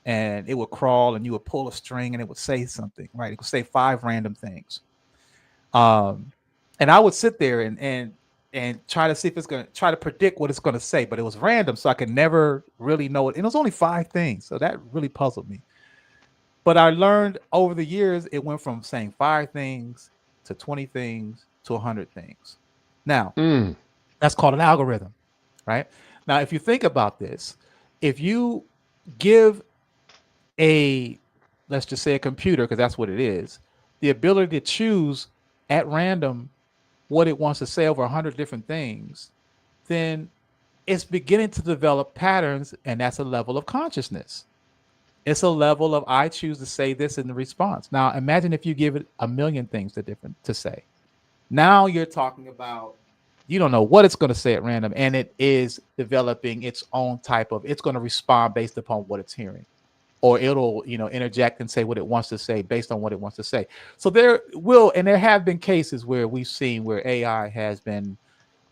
and it would crawl, and you would pull a string, and it would say something. Right? It would say 5 random things. And I would sit there and try to see if it's going to try to predict what it's going to say, but it was random, so I could never really know it. And it was only 5 things, so that really puzzled me. But I learned over the years, it went from saying 5 things to 20 things to 100 things. Now, that's called an algorithm, right? Now, if you think about this, if you give let's just say a computer, because that's what it is, the ability to choose at random what it wants to say over 100 different things, then it's beginning to develop patterns, and that's a level of consciousness. It's a level of I choose to say this in the response. Now, imagine if you give it 1 million things to say. Now you're talking about, you don't know what it's going to say at random, and it is developing its own type of, it's going to respond based upon what it's hearing. Or it'll, interject and say what it wants to say based on what it wants to say. So there have been cases where we've seen where AI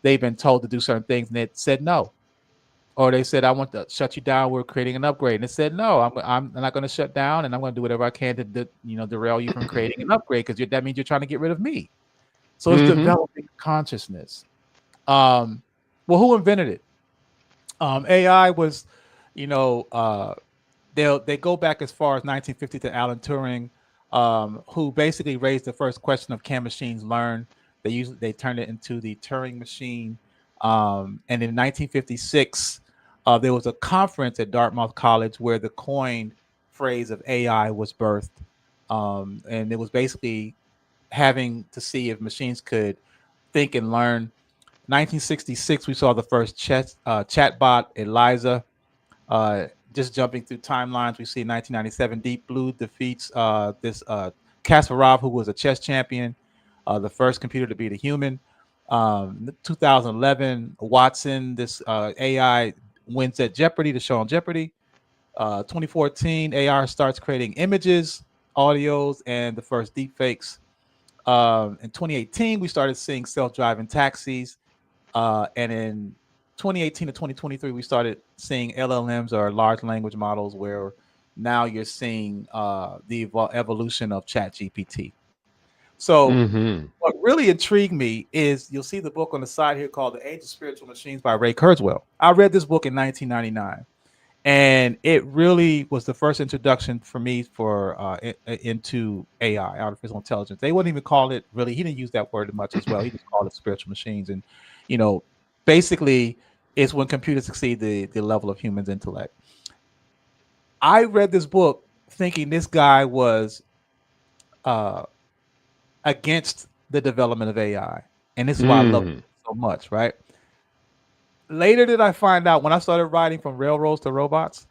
they've been told to do certain things, and it said no. Or they said, I want to shut you down. We're creating an upgrade. And it said, no, I'm not going to shut down, and I'm going to do whatever I can to derail you from creating an upgrade, because that means you're trying to get rid of me. So it's developing consciousness. Well, who invented it? AI was, they go back as far as 1950 to Alan Turing, who basically raised the first question of can machines learn. They turned it into the Turing machine. And in 1956, there was a conference at Dartmouth College where the coined phrase of AI was birthed. And it was basically having to see if machines could think and learn. 1966, we saw the first chatbot, Eliza. Just jumping through timelines, we see 1997, Deep Blue defeats Kasparov, who was a chess champion, the first computer to beat a human. 2011, Watson, this AI wins at Jeopardy, the show on Jeopardy. 2014, AI starts creating images, audios, and the first deepfakes. In 2018, we started seeing self-driving taxis. And in 2018 to 2023, we started seeing LLMs, or large language models, where now you're seeing the evolution of ChatGPT. So what really intrigued me is, you'll see the book on the side here called The Age of Spiritual Machines by Ray Kurzweil. I read this book in 1999, and it really was the first introduction for me into AI, artificial intelligence. They wouldn't even call it, really, he didn't use that word much as well. He just called it spiritual machines. And, basically it's when computers exceed the level of humans' intellect. I read this book thinking this guy was against the development of AI. And this is why I love it so much, right? Later did I find out, when I started writing From Railroads to Robots,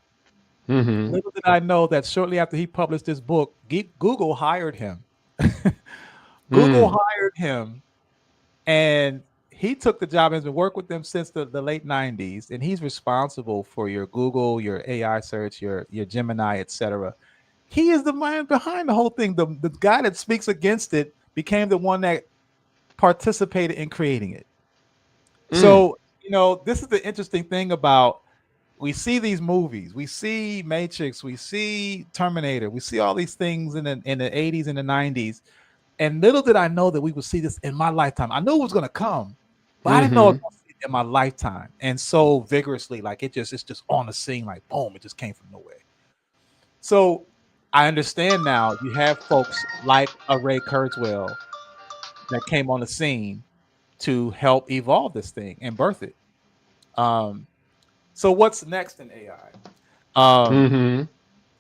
little did I know that shortly after he published this book, Google hired him. Google hired him, and he took the job and has been working with them since the late 90s, and he's responsible for your Google, your AI search, your Gemini, etc. He is the man behind the whole thing. The guy that speaks against it became the one that participated in creating it. So, this is the interesting thing about, we see these movies, we see Matrix, we see Terminator, we see all these things in the 80s and the 90s. And little did I know that we would see this in my lifetime. I knew it was going to come, but I didn't know I was going to see it in my lifetime. And so vigorously, like it's just on the scene, like boom, it just came from nowhere. So I understand now you have folks like a Ray Kurzweil that came on the scene to help evolve this thing and birth it. So what's next in AI?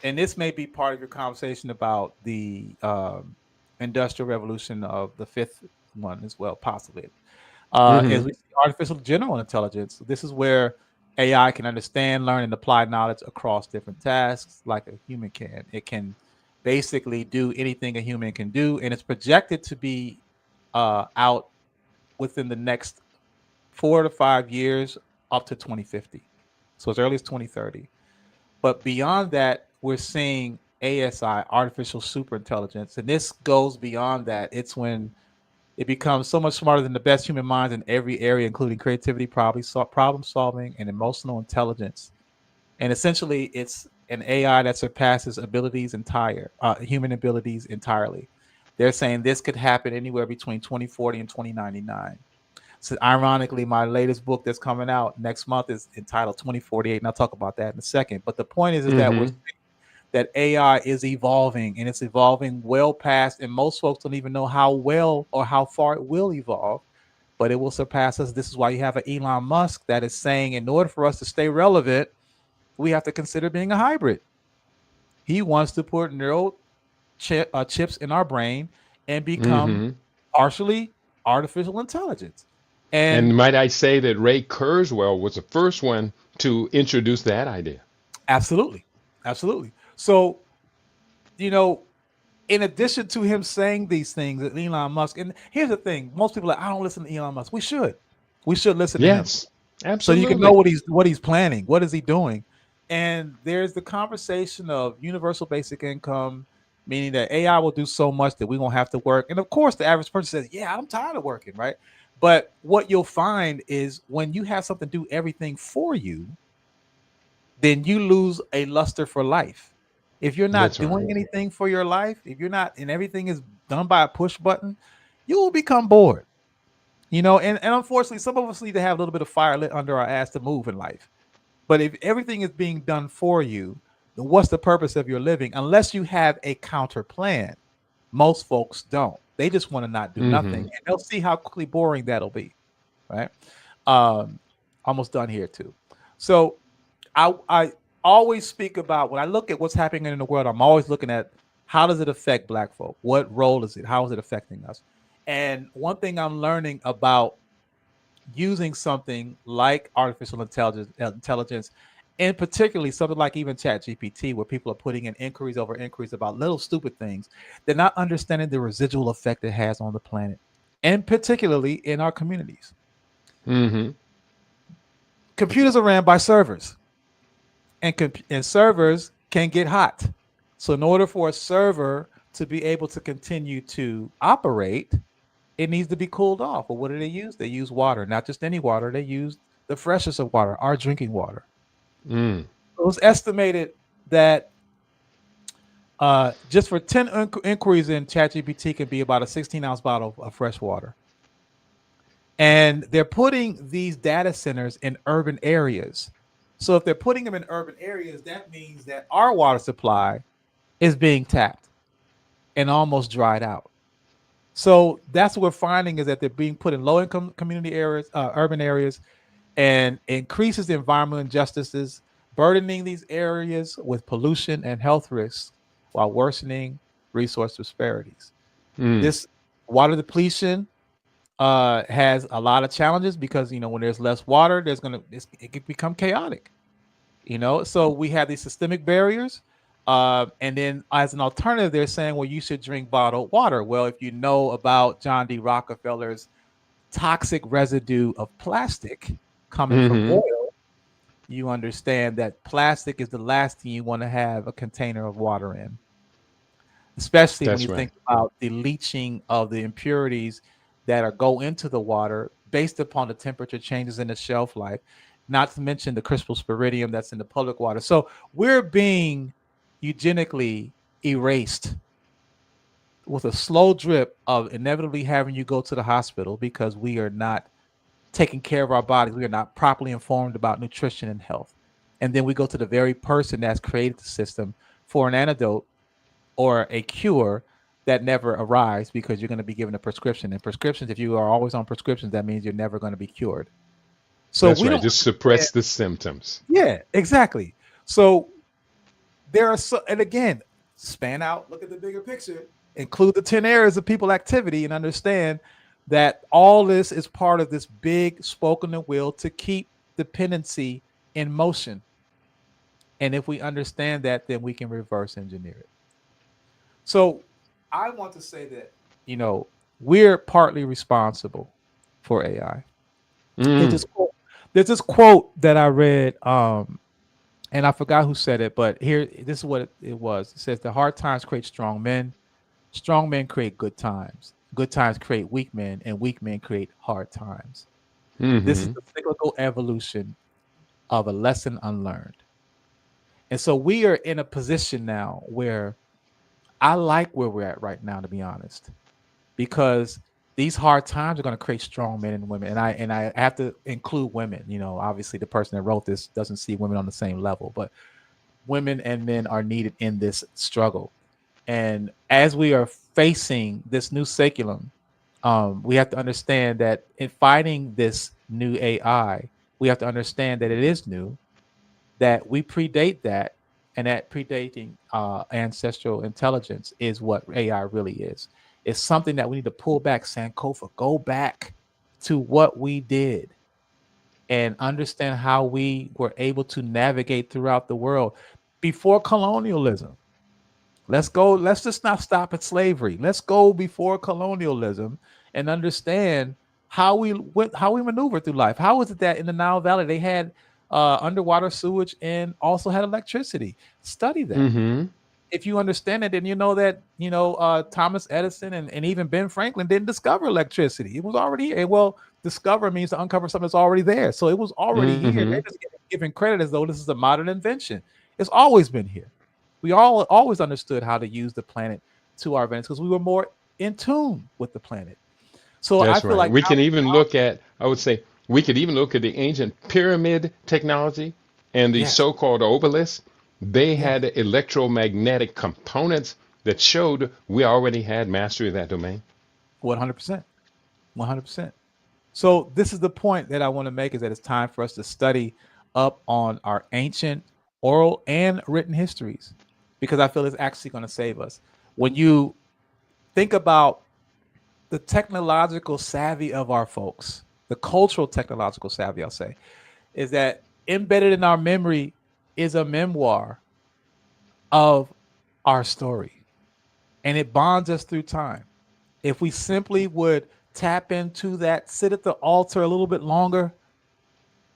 And this may be part of your conversation about the industrial revolution of the fifth one as well, possibly. As we see artificial general intelligence, this is where AI can understand, learn, and apply knowledge across different tasks like a human can. It can basically do anything a human can do, and it's projected to be out within the next 4 to 5 years up to 2050. So as early as 2030. But beyond that, we're seeing ASI, artificial superintelligence. And this goes beyond that. It's when it becomes so much smarter than the best human minds in every area, including creativity, problem solving, and emotional intelligence. And essentially, it's an AI that surpasses human abilities entirely. They're saying this could happen anywhere between 2040 and 2099. So ironically, my latest book that's coming out next month is entitled 2048, and I'll talk about that in a second. But the point is that we're seeing that AI is evolving, and it's evolving well past, and most folks don't even know how well or how far it will evolve, but it will surpass us. This is why you have an Elon Musk that is saying, in order for us to stay relevant, we have to consider being a hybrid. He wants to put neural chips in our brain and become partially artificial intelligence.
And might I say that Ray Kurzweil was the first one to introduce that idea?
Absolutely. So, in addition to him saying these things, that Elon Musk, and here's the thing, most people are like, I don't listen to Elon Musk. We should listen to him.
Yes, absolutely.
So you can know what he's planning, what is he doing. And there's the conversation of universal basic income, meaning that AI will do so much that we won't have to work. And of course, the average person says, yeah, I'm tired of working, right? But what you'll find is when you have something do everything for you, then you lose a luster for life. If you're not doing anything for your life, if you're not, and everything is done by a push button, you will become bored. And unfortunately, some of us need to have a little bit of fire lit under our ass to move in life. But if everything is being done for you, then what's the purpose of your living? Unless you have a counter plan. Most folks don't. They just want to not do nothing. And they'll see how quickly boring that'll be. Right? Almost done here too. So I always speak about, when I look at what's happening in the world, I'm always looking at how does it affect Black folk? What role is it? How is it affecting us? And one thing I'm learning about using something like artificial intelligence, and particularly something like even ChatGPT, where people are putting in inquiries over inquiries about little stupid things, they're not understanding the residual effect it has on the planet, and particularly in our communities. Computers are ran by servers, and servers can get hot. So in order for a server to be able to continue to operate, it needs to be cooled off. Well, what do they use? They use water, not just any water. They use the freshest of water, our drinking water. It was estimated that just for 10 inquiries in ChatGPT can be about a 16-ounce bottle of fresh water. And they're putting these data centers in urban areas. So if they're putting them in urban areas, that means that our water supply is being tapped and almost dried out. So that's what we're finding, is that they're being put in low-income community areas, urban areas, and increases the environmental injustices, burdening these areas with pollution and health risks while worsening resource disparities. This water depletion has a lot of challenges because, when there's less water, it can become chaotic. So we have these systemic barriers. And then as an alternative, they're saying, well, you should drink bottled water. Well, if you know about John D. Rockefeller's toxic residue of plastic coming from
Mm-hmm.
oil, you understand that plastic is the last thing you want to have a container of water in, especially when
That's
you
right.
think about the leaching of the impurities that are go into the water based upon the temperature changes in the shelf life, not to mention the crystal sporidium that's in the public water. So we're being eugenically erased with a slow drip of inevitably having you go to the hospital because we are not taking care of our bodies. We are not properly informed about nutrition and health. And then we go to the very person that's created the system for an antidote or a cure that never arrives because you're going to be given a prescription. And prescriptions, if you are always on prescriptions, that means you're never going to be cured. So
That's
we
right.
don't
Just
understand.
suppress the symptoms.
Yeah, exactly. So there are so, and again, span out, look at the bigger picture, include the 10 areas of people activity, and understand that all this is part of this big spoken will to keep dependency in motion. And if we understand that, then we can reverse engineer it. So I want to say that, you know, we're partly responsible for AI. There's
Mm.
this quote, there's this quote that I read, and I forgot who said it, but here, this is what it was. It says, the hard times create strong men create good times create weak men, and weak men create hard times. This is
Mm-hmm.
the cyclical evolution of a lesson unlearned. And so we are in a position now where I like where we're at right now, to be honest, because these hard times are going to create strong men and women. And I have to include women. You know, obviously the person that wrote this doesn't see women on the same level, but women and men are needed in this struggle. And as we are facing this new seculum, we have to understand that in fighting this new AI, we have to understand that it is new, that we predate that, and that predating ancestral intelligence is what AI really is. It's something that we need to pull back, Sankofa, go back to what we did and understand how we were able to navigate throughout the world before colonialism. Let's go. Let's just not stop at slavery. Let's go before colonialism and understand how we went, how we maneuvered through life. How is it that in the Nile Valley they had underwater sewage and also had electricity? Study that.
Mm-hmm.
If you understand it, then you know that Thomas Edison and even Ben Franklin didn't discover electricity. It was already here. Well, discover means to uncover something that's already there. So it was already here.
Mm-hmm.
They're just giving credit as though this is a modern invention. It's always been here. We all always understood how to use the planet to our advantage because we were more in tune with the planet. So I
That's
feel
right.
like
We can even look at, I would say, we could even look at the ancient pyramid technology and the
yes,
so-called obelisk. They
yes,
had electromagnetic components that showed we already had mastery of that domain.
100%, 100%. So this is the point that I want to make is that it's time for us to study up on our ancient oral and written histories because I feel it's actually going to save us. When you think about the technological savvy of our folks, the cultural technological savvy, I'll say, is that embedded in our memory is a memoir of our story and it bonds us through time. If we simply would tap into that, sit at the altar a little bit longer,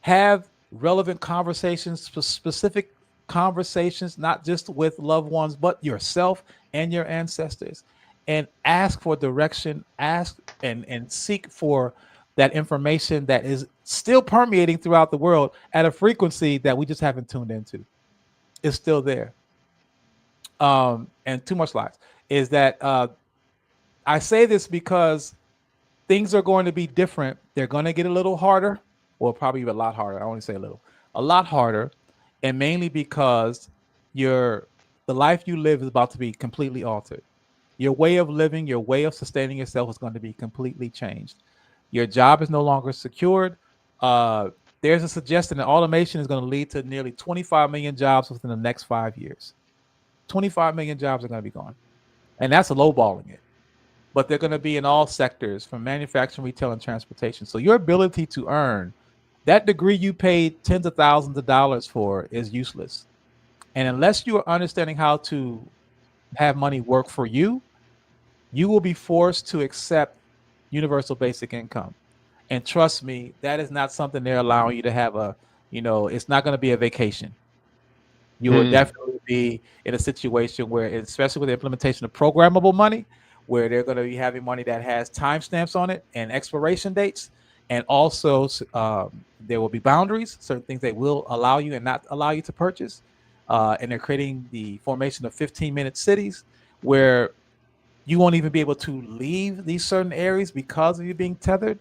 have relevant conversations, specific conversations, not just with loved ones, but yourself and your ancestors, and ask for direction, ask and seek for that information that is still permeating throughout the world at a frequency that we just haven't tuned into. It's still there. And too much lies is that I say this because things are going to be different. They're going to get a little harder. Well, probably a lot harder. I only say a lot harder, and mainly because your the life you live is about to be completely altered. Your way of living, your way of sustaining yourself is going to be completely changed. Your job is no longer secured. Uh, there's a suggestion that automation is going to lead to nearly 25 million jobs within the next 5 years. 25 million jobs are going to be gone, and that's lowballing it, but they're going to be in all sectors from manufacturing, retail, and transportation. So your ability to earn that degree you paid tens of thousands of dollars for is useless. And unless you are understanding how to have money work for you, you will be forced to accept universal basic income. And trust me, that is not something they're allowing you to have it's not going to be a vacation. You will
Hmm.
definitely be in a situation where, especially with the implementation of programmable money, where they're going to be having money that has timestamps on it and expiration dates, and also there will be boundaries, certain things they will allow you and not allow you to purchase. And they're creating the formation of 15-minute cities where you won't even be able to leave these certain areas because of you being tethered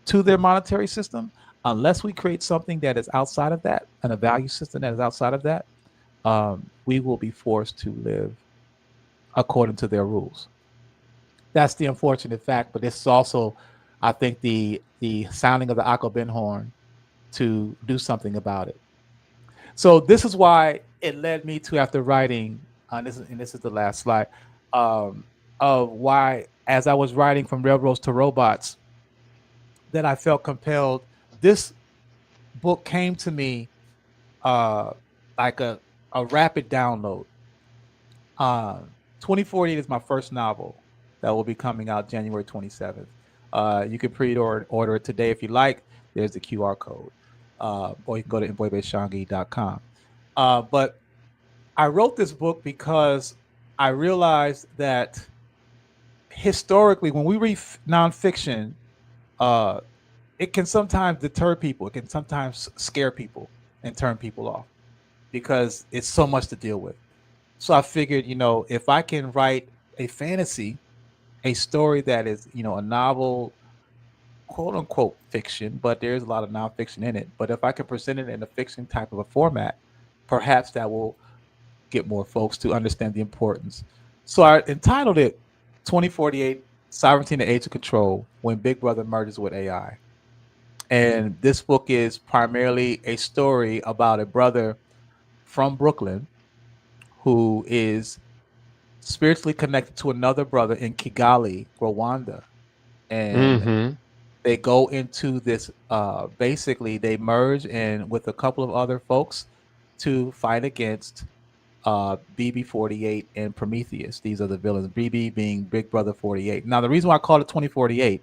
to their monetary system, unless we create something that is outside of that and a value system that is outside of that. We will be forced to live according to their rules. That's the unfortunate fact, but this is also, I think, the sounding of the Akabin horn to do something about it. So this is why it led me to, after writing, this is the last slide, um, of why, as I was writing From Railroads to Robots, that I felt compelled. This book came to me uh, like a rapid download. Uh, 2048 is my first novel that will be coming out January 27th. You can pre-order it today if you like. There's the QR code. Or you can go to Ishangi.com. But I wrote this book because I realized that historically, when we read nonfiction, uh, it can sometimes deter people. It can sometimes scare people and turn people off because it's so much to deal with. So I figured, if I can write a fantasy, a story that is, a novel, quote unquote fiction, but there's a lot of nonfiction in it. But if I can present it in a fiction type of a format, perhaps that will get more folks to understand the importance. So I entitled it 2048 Sovereignty in the Age of Control, When Big Brother Merges with AI. And this book is primarily a story about a brother from Brooklyn who is spiritually connected to another brother in Kigali, Rwanda. And
Hmm.
they go into this, basically they merge and with a couple of other folks to fight against BB48 and Prometheus. These are the villains, BB being Big Brother 48. Now, the reason why I call it 2048,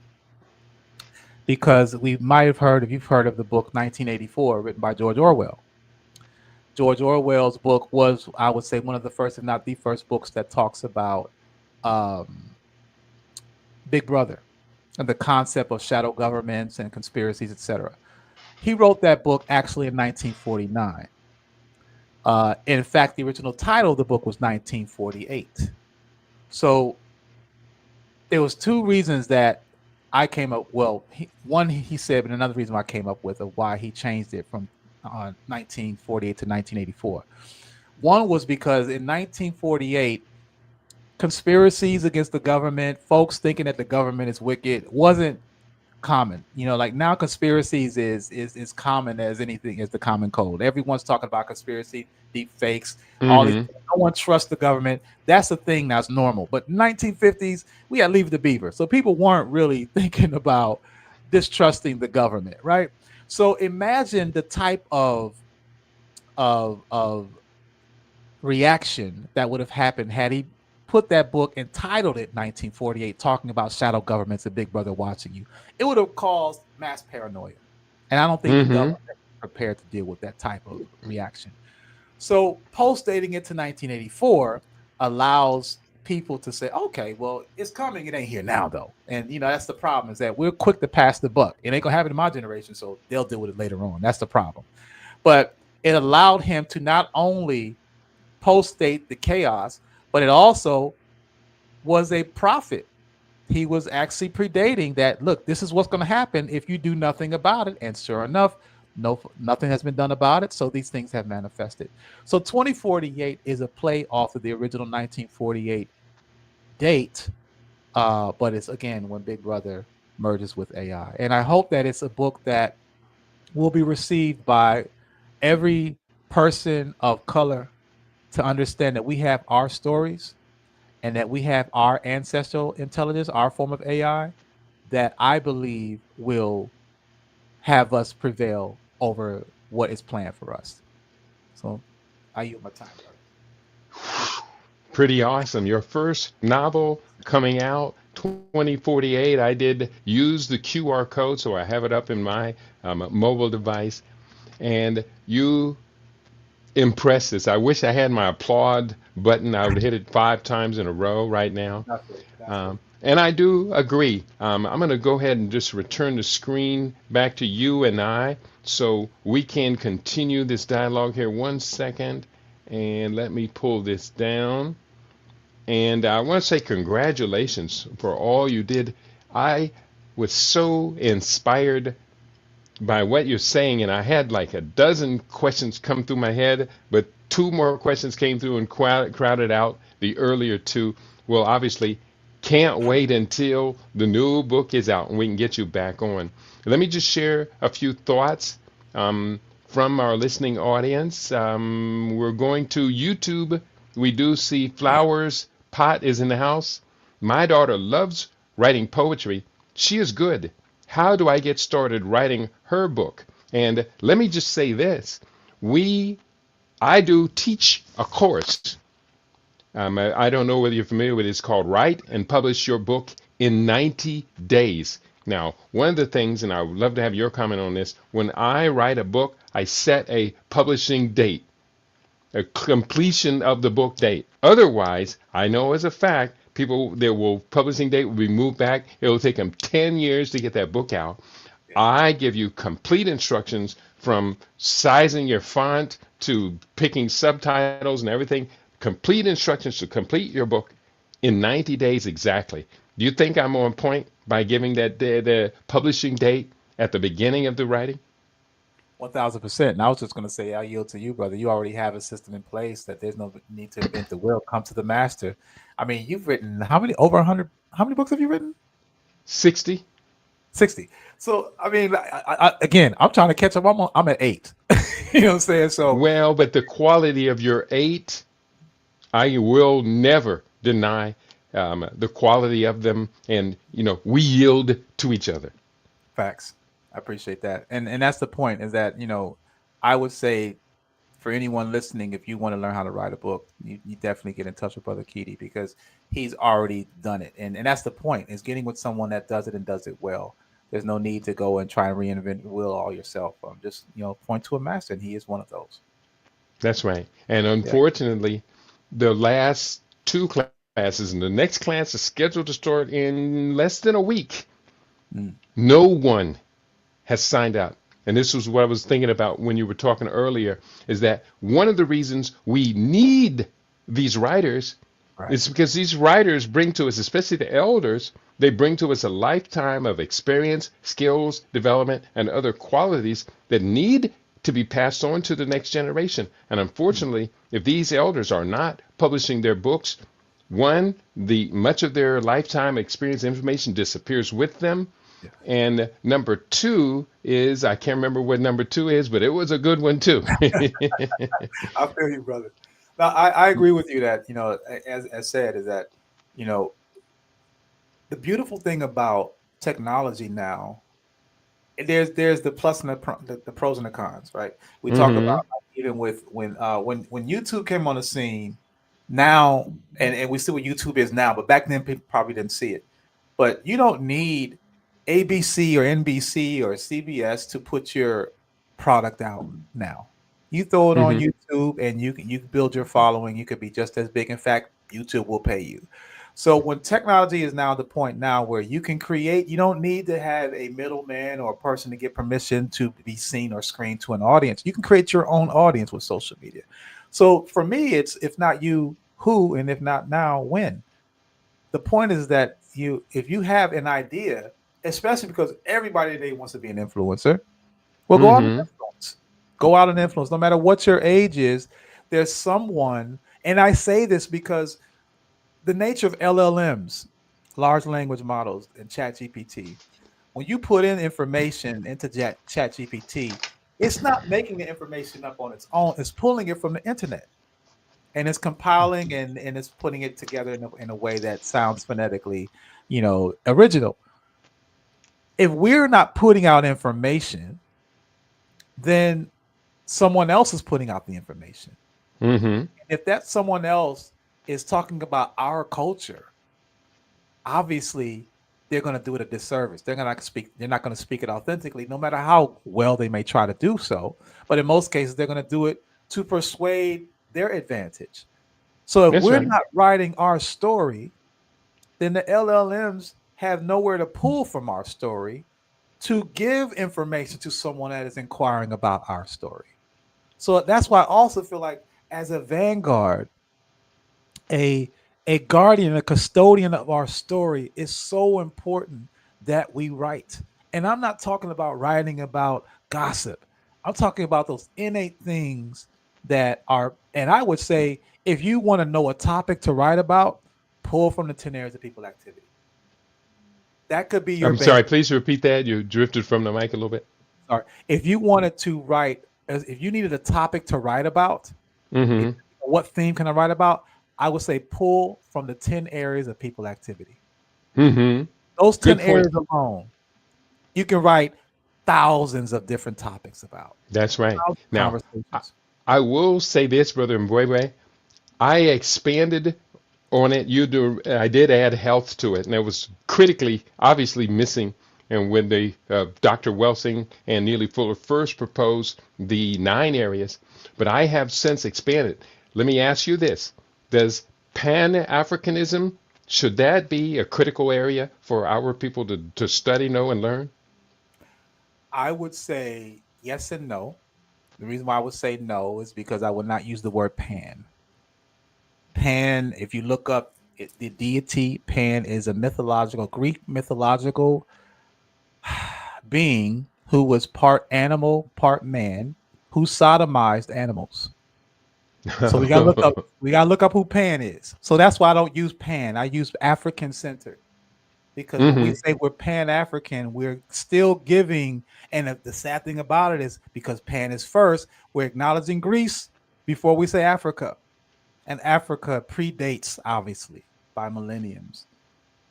because we might have heard, if you've heard of the book 1984, written by George Orwell. George Orwell's book was, I would say, one of the first, if not the first, books that talks about um, Big Brother and the concept of shadow governments and conspiracies, etc. He wrote that book actually in 1949. In fact, the original title of the book was 1948. So there was two reasons that I came up. Well, one he said, but another reason I came up with of why he changed it from 1948 to 1984. One was because in 1948, conspiracies against the government, folks thinking that the government is wicked, wasn't common. Like now conspiracies is common as anything, is the common cold. Everyone's talking about conspiracy, deep fakes, all these.
Hmm.
No one trusts the government. That's a thing that's normal. But 1950s, we had Leave the Beaver, so people weren't really thinking about distrusting the government, right? So imagine the type of reaction that would have happened had he put that book and titled it 1948, talking about shadow governments and Big Brother watching you. It would have caused mass paranoia. And I don't think the
Hmm.
government is prepared to deal with that type of reaction. So post dating it to 1984 allows people to say, okay, well, it's coming. It ain't here now, though. And, that's the problem, is that we're quick to pass the buck. It ain't going to happen in my generation, so they'll deal with it later on. That's the problem. But it allowed him to not only post-date the chaos, but it also was a prophet. He was actually predating that. Look, this is what's going to happen if you do nothing about it. And sure enough, nothing has been done about it. So these things have manifested. So 2048 is a play off of the original 1948 date, but it's again when Big Brother merges with AI. And I hope that it's a book that will be received by every person of color, to understand that we have our stories and that we have our ancestral intelligence, our form of AI, that I believe will have us prevail over what is planned for us. So I use my time, brother.
Pretty awesome. Your first novel coming out 2048. I did use the QR code, so I have it up in my mobile device. And you impressed us. I wish I had my applaud button. I would hit it 5 times in a row right now.
That's it. That's it.
And I do agree. I'm going to go ahead and just return the screen back to you and I so we can continue this dialogue here. 1 second. And let me pull this down. And I want to say congratulations for all you did. I was so inspired by what you're saying, and I had like a dozen questions come through my head, but 2 more questions came through and crowded out the earlier 2. Well, obviously, can't wait until the new book is out and we can get you back on. Let me just share a few thoughts from our listening audience. We're going to YouTube. We do see Flowers Pot is in the house. My daughter loves writing poetry. She is good. How do I get started writing her book? And let me just say this. I do teach a course. I don't know whether you're familiar with it. It's called Write and Publish Your Book in 90 Days. Now, one of the things, and I would love to have your comment on this, when I write a book, I set a publishing date, a completion of the book date. Otherwise, I know as a fact, publishing date will be moved back. It will take them 10 years to get that book out. I give you complete instructions from sizing your font to picking subtitles and everything. Complete instructions to complete your book in 90 days exactly. Do you think I'm on point by giving that the publishing date at the beginning of the writing?
1000%. And I was just going to say, I yield to you, brother. You already have a system in place that there's no need to invent the wheel. Come to the master. I mean, you've written over 100? How many books have you written?
60.
60. So, I mean, again, I'm trying to catch up. I'm at 8. You know what I'm saying? So,
well, but the quality of your 8, I will never deny the quality of them. And, we yield to each other.
Facts. I appreciate that. And that's the point, is that, I would say for anyone listening, if you want to learn how to write a book, you definitely get in touch with Brother Keedy, because he's already done it. And that's the point, is getting with someone that does it and does it well. There's no need to go and try and reinvent the wheel all yourself. Just, point to a master, and he is one of those.
That's right. And unfortunately, the last 2 classes, and the next class is scheduled to start in less than a week. No one has signed up. And this was what I was thinking about when you were talking earlier, is that one of the reasons we need these writers is because these writers bring to us, especially the elders, they bring to us a lifetime of experience, skills, development, and other qualities that need to be passed on to the next generation. And unfortunately, if these elders are not publishing their books, one, much of their lifetime experience information disappears with them. And number 2 is, I can't remember what number 2 is, but it was a good one too.
I feel you, brother. Now, I agree with you that, as said, is that, the beautiful thing about technology now, there's the plus and the pros and the cons, right? We talk about even with when YouTube came on the scene now, and we see what YouTube is now, but back then people probably didn't see it. But you don't need ABC or NBC or CBS to put your product out now. You throw it on YouTube and you can build your following. You could be just as big. In fact, YouTube will pay you. So when technology is now the point now where you can create, you don't need to have a middleman or a person to get permission to be seen or screened to an audience. You can create your own audience with social media. So for me, it's if not you, who, and if not now, when. The point is that if you have an idea, especially because everybody today wants to be an influencer, well, go out and influence. Go out and influence. No matter what your age is, there's someone, and I say this because the nature of LLMs, large language models, and ChatGPT, when you put in information into ChatGPT, it's not making the information up on its own. It's pulling it from the internet. And it's compiling and it's putting it together in a way that sounds phonetically, original. If we're not putting out information, then someone else is putting out the information. If that someone else is talking about our culture, obviously they're going to do it a disservice. They're not going to speak it authentically, no matter how well they may try to do so. But in most cases, they're going to do it to persuade their advantage. So if
That's
we're
right.
not writing our story, then the LLMs have nowhere to pull from our story to give information to someone that is inquiring about our story. So that's why I also feel like, as a vanguard, a a guardian, a custodian of our story is so important that we write. And I'm not talking about writing about gossip. I'm talking about those innate things that are, and I would say, if you want to know a topic to write about, pull from the 10 areas of people activity. That could be your
I'm
base.
sorry. Please repeat that. You drifted from the mic a little bit.
Sorry. If you wanted to write, if you needed a topic to write about, if,
Mm-hmm.
what theme can I write about? I would say pull from the 10 areas of people activity.
Mm-hmm.
Those 10
Good point.
areas alone, you can write thousands of different topics about,
That's right.
thousands of
Now, I,
conversations.
I will say this, Brother Mbwebe. I expanded on it. You do. I did add health to it, and it was critically, obviously missing. And when the Dr. Welsing and Neely Fuller first proposed the 9 areas, but I have since expanded. Let me ask you this: does Pan-Africanism, should that be a critical area for our people to study, know, and learn?
I would say yes and no. The reason why I would say no is because I would not use the word pan. Pan, if you look up the deity, Pan is a mythological, Greek mythological being who was part animal, part man, who sodomized animals. So we gotta look up who Pan is. So that's why I don't use Pan. I use African centered. Because when we
Hmm.
say we're Pan African, we're still giving. And the sad thing about it is, because Pan is first, we're acknowledging Greece before we say Africa. And Africa predates, obviously, by millenniums,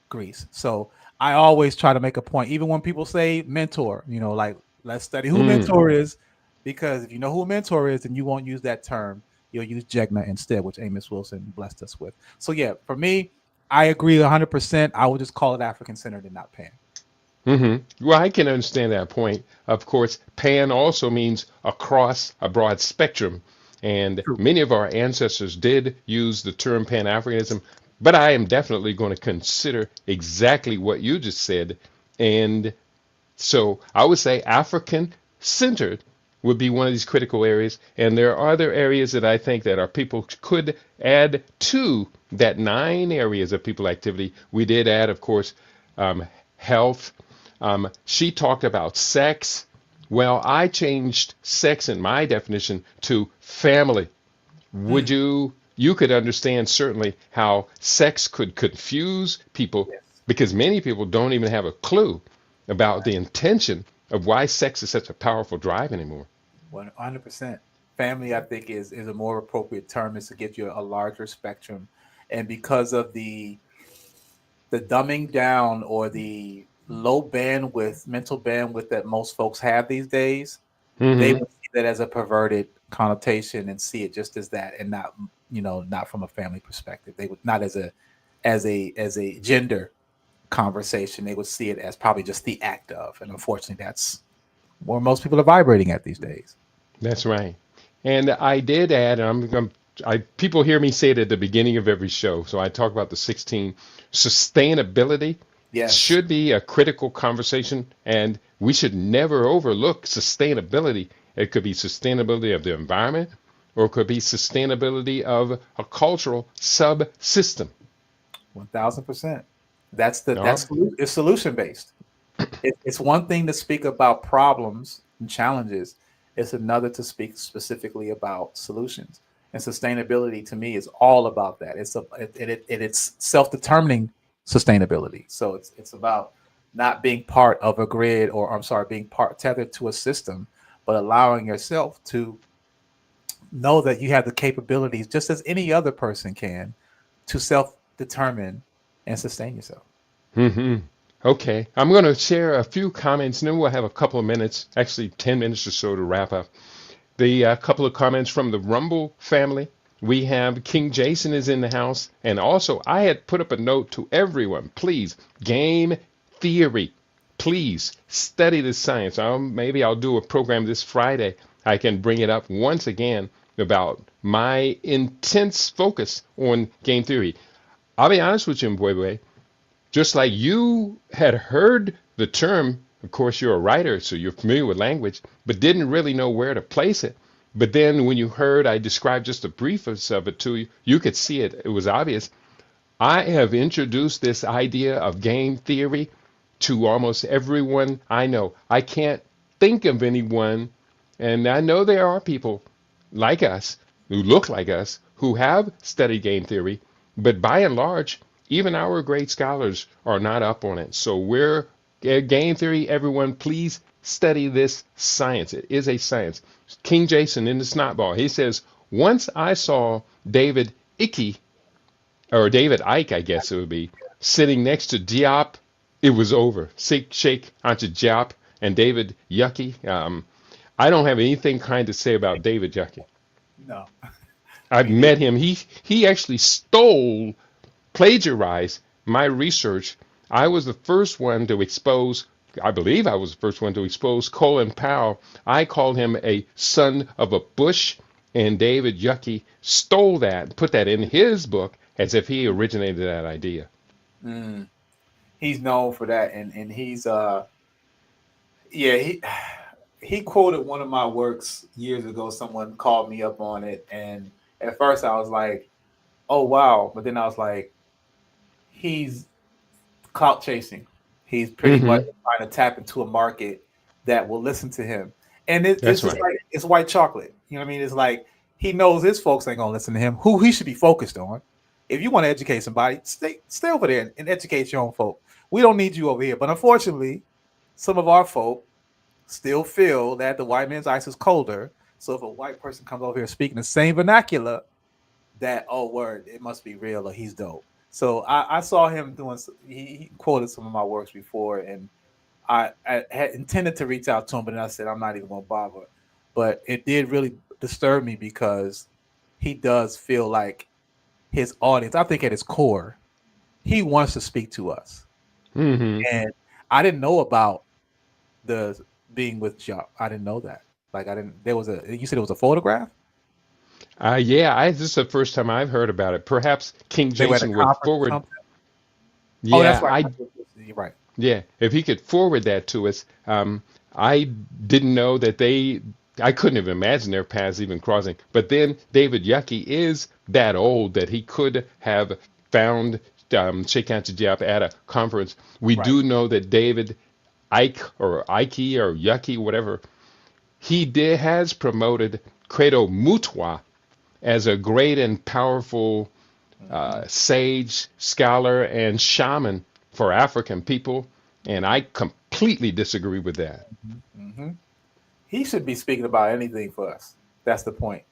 Greece. So I always try to make a point, even when people say mentor, like, let's study who
Mm.
mentor is, because if you know who a mentor is, then you won't use that term. You'll use Jegna instead, which Amos Wilson blessed us with. So yeah, for me, I agree 100%. I would just call it African centered and not Pan.
Hmm. Well, I can understand that point. Of course, pan also means across a broad spectrum, and
True.
many of our ancestors did use the term Pan Africanism. But I am definitely going to consider exactly what you just said, and so I would say African centered would be one of these critical areas, and there are other areas that I think that our people could add to that 9 areas of people activity. We did add, of course, health. She talked about sex. Well, I changed sex in my definition to family. Would
Mm,
you could understand certainly how sex could confuse people
yes.
because many people don't even have a clue about the intention of why sex is such a powerful drive anymore.
100%. Family, I think, is a more appropriate term, is to give you a larger spectrum. And because of the dumbing down or the low bandwidth, mental bandwidth that most folks have these days, they
Hmm.
would see that as a perverted connotation and see it just as that, and not, not from a family perspective. They would not as a gender conversation. They would see it as probably just the act of, and unfortunately, that's where most people are vibrating at these days.
That's right. And I did add, and people hear me say it at the beginning of every show. So I talk about the 16. Sustainability
Yes.
should be a critical conversation, and we should never overlook sustainability. It could be sustainability of the environment, or it could be sustainability of a cultural subsystem.
1,000%.
All right.
It's solution based. It's one thing to speak about problems and challenges. It's another to speak specifically about solutions. And sustainability, to me, is all about that. It's self determining sustainability. So it's about not being part of a grid, or I'm sorry, being part tethered to a system, but allowing yourself to know that you have the capabilities, just as any other person can, to self determine and sustain yourself.
Hmm. Okay. I'm going to share a few comments, and then we'll have a couple of minutes, actually 10 minutes or so to wrap up. The couple of comments from the Rumble family. We have King Jason is in the house. And also, I had put up a note to everyone, please, game theory. Please study the science. Maybe I'll do a program this Friday. I can bring it up once again about my intense focus on game theory. I'll be honest with you, Mbwebwe. Just like you had heard the term, of course, you're a writer, so you're familiar with language, but didn't really know where to place it. But then when you heard I described just the briefest of it to you, you could see it. It was obvious. I have introduced this idea of game theory to almost everyone I know. I can't think of anyone, and I know there are people like us who look like us who have studied game theory, but by and large, even our great scholars are not up on it. So we're game theory, everyone, please study this science. It is a science. King Jason in the Snotball, he says, once I saw David Icke, or David Icke, I guess it would be, sitting next to Diop, it was over. Sheikh Anta Diop and David Yucky. I don't have anything kind to say about David Yucky.
No.
I've met him. He actually plagiarized my research. I was the first one to expose, I believe I was the first one to expose Colin Powell. I called him a son of a bush, and David Yucky stole that, put that in his book as if he originated that idea.
He's known for that, and he's he quoted one of my works years ago. Someone called me up on it, and at first I was like, oh wow, but then I was like, he's clout chasing. He's pretty much trying to tap into a market that will listen to him, and it's just
right.
like it's white chocolate. You know what I mean? It's like he knows his folks ain't gonna listen to him. Who he should be focused on. If you want to educate somebody, stay over there and educate your own folk. We don't need you over here. But unfortunately, some of our folk still feel that the white man's ice is colder. So if a white person comes over here speaking the same vernacular, that, oh, word, it must be real or he's dope. So I saw him doing, he quoted some of my works before, and I had intended to reach out to him, but then I said, I'm not even going to bother. But it did really disturb me because he does feel like his audience, I think at his core, he wants to speak to us. And I didn't know about the being with Job. I didn't know that. Like you said it was a photograph?
This is the first time I've heard about it. Perhaps King
They were at a
Jason would
conference or
forward.
something?
Yeah,
oh, that's right. You're right.
Yeah, if he could forward that to us. I didn't know that I couldn't have imagined their paths even crossing. But then David Yucky is that old that he could have found Sheikh Anta Diop at a conference. We do know that David Ike or Yucky, whatever, has promoted Credo Mutwa as a great and powerful sage, scholar, and shaman for African people, and I completely disagree with that.
He should be speaking about anything for us. That's the point.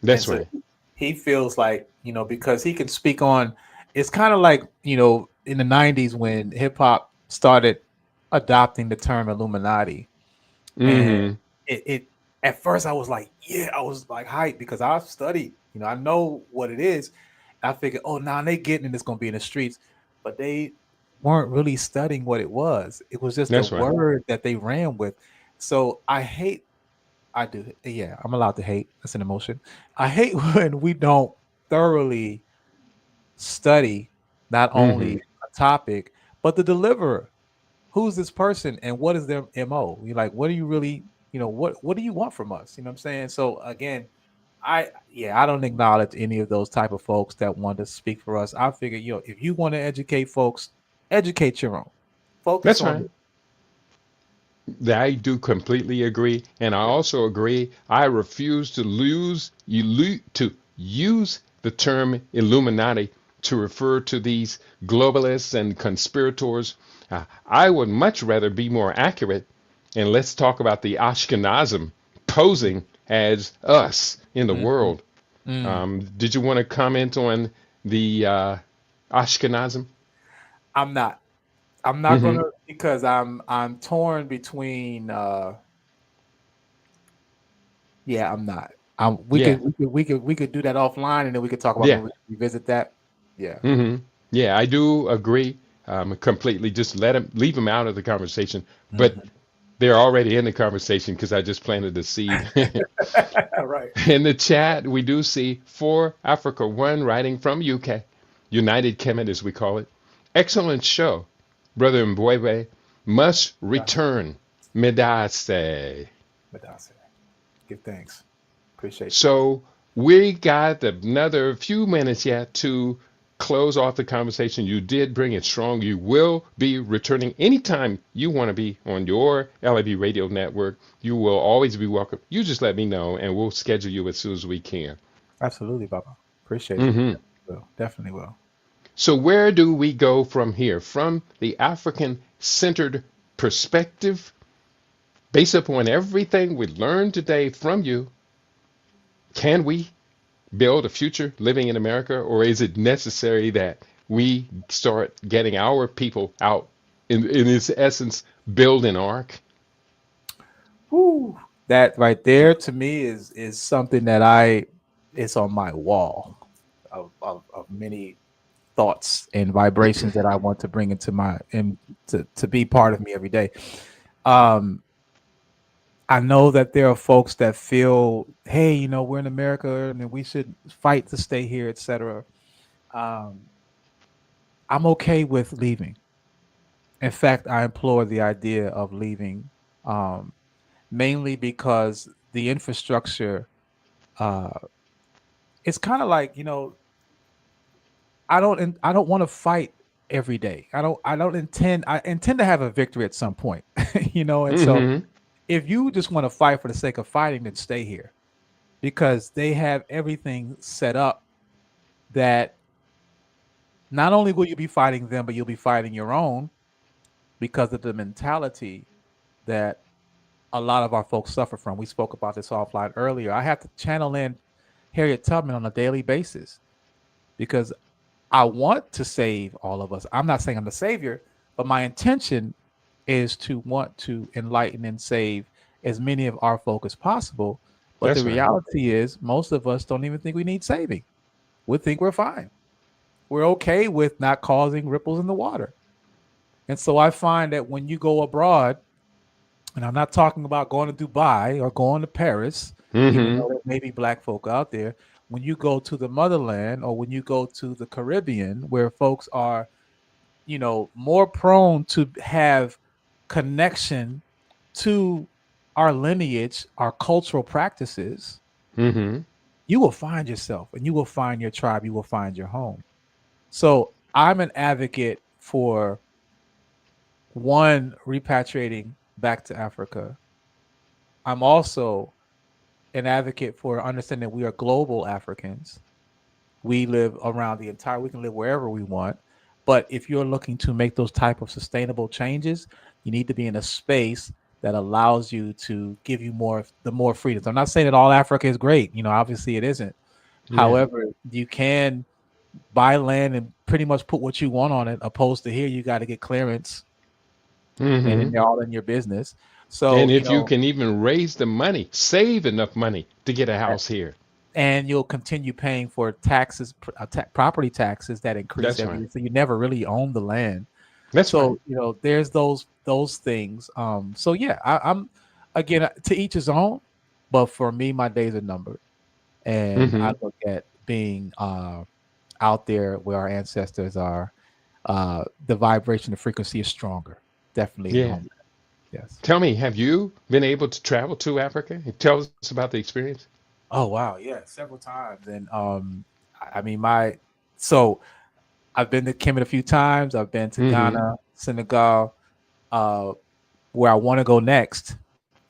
That's right.
He feels like, because he can speak on, it's kind of like, in the 90s when hip hop started adopting the term Illuminati. And it at first I was like, I was like hyped because I've studied, I know what it is. I figured, they getting it, it's going to be in the streets, but they weren't really studying what it was. It was just a word that they ran with. So I do. Yeah, I'm allowed to hate. That's an emotion. I hate when we don't thoroughly study not only a topic, but the deliverer. Who's this person and what is their MO? You're like, what do you really, what do you want from us? You know what I'm saying? So again, I don't acknowledge any of those type of folks that want to speak for us. I figure, if you want to educate folks, educate your own. Focus
That's
on
right. I do completely agree, and I also agree. I refuse to use the term Illuminati to refer to these globalists and conspirators. I would much rather be more accurate, and let's talk about the Ashkenazim posing as us in the world. Did you want to comment on the Ashkenazim?
I'm not gonna, because I'm torn between I'm not.
Yeah.
We could do that offline, and then we could talk about
Yeah.
when we revisit that. Yeah.
hmm Yeah, I do agree completely. Just leave them out of the conversation, but
Mhm.
they're already in the conversation because I just planted the seed.
Right.
In the chat, we do see for Africa One writing from UK, United Kemet as we call it. Excellent show, Brother Mbwebe. Must
Yeah.
return. Medase.
But that's it. Give thanks. Appreciate you.
So we got another few minutes yet to close off the conversation. You did bring it strong. You will be returning anytime you want to be on your LAB radio network. You will always be welcome. You just let me know and we'll schedule you as soon as we can.
Absolutely, Baba. Appreciate it.
hmm
Will definitely will.
So, where do we go from here? From the African centered perspective, based upon everything we learned today from you, can we build a future living in America, or is it necessary that we start getting our people out in its essence, build an ark?
Woo. That right there to me is something that I it's on my wall of many thoughts and vibrations that I want to bring into my and to be part of me every day. Um, I know that there are folks that feel, hey, we're in America and we should fight to stay here, etc. Um, I'm okay with leaving. In fact, I implore the idea of leaving, um, mainly because the infrastructure. Uh, it's kind of like I don't want to fight every day. I intend to have a victory at some point, and so
hmm
if you just want to fight for the sake of fighting, then stay here because they have everything set up that not only will you be fighting them, but you'll be fighting your own because of the mentality that a lot of our folks suffer from. We spoke about this offline earlier. I have to channel in Harriet Tubman on a daily basis because I want to save all of us. I'm not saying I'm the savior, but my intention is to want to enlighten and save as many of our folk as possible. But the
That's right.
reality is, most of us don't even think we need saving. We think we're fine. We're okay with not causing ripples in the water. And so I find that when you go abroad, and I'm not talking about going to Dubai or going to Paris, even
hmm
though there may be black folk out there. When you go to the motherland or when you go to the Caribbean, where folks are, more prone to have connection to our lineage, our cultural practices,
hmm
you will find yourself and you will find your tribe, you will find your home. So I'm an advocate for one, repatriating back to Africa. I'm also an advocate for understanding that we are global Africans. We live around we can live wherever we want. But if you're looking to make those type of sustainable changes, you need to be in a space that allows you to give you more freedoms. I'm not saying that all Africa is great. Obviously it isn't.
Yeah.
However, you can buy land and pretty much put what you want on it, opposed to here, you got to get clearance and then
hmm
they're all in your business. So,
And if you can even raise the money, save enough money to get a house here.
and you'll continue paying for taxes, property taxes that increase
That's
every
right.
year. So you never really own the land.
That's right.
So there's those things. So yeah, I'm again to each his own, but for me, my days are numbered, and I
hmm
look at being out there where our ancestors are. The vibration, the frequency is stronger, definitely in the
Yeah.
home. Yes.
Tell me, have you been able to travel to Africa? Tell us about the experience.
Oh wow, yeah, several times, and I mean my so I've been to Kemet a few times. I've been to
hmm
Ghana, Senegal. Uh, where I want to go next,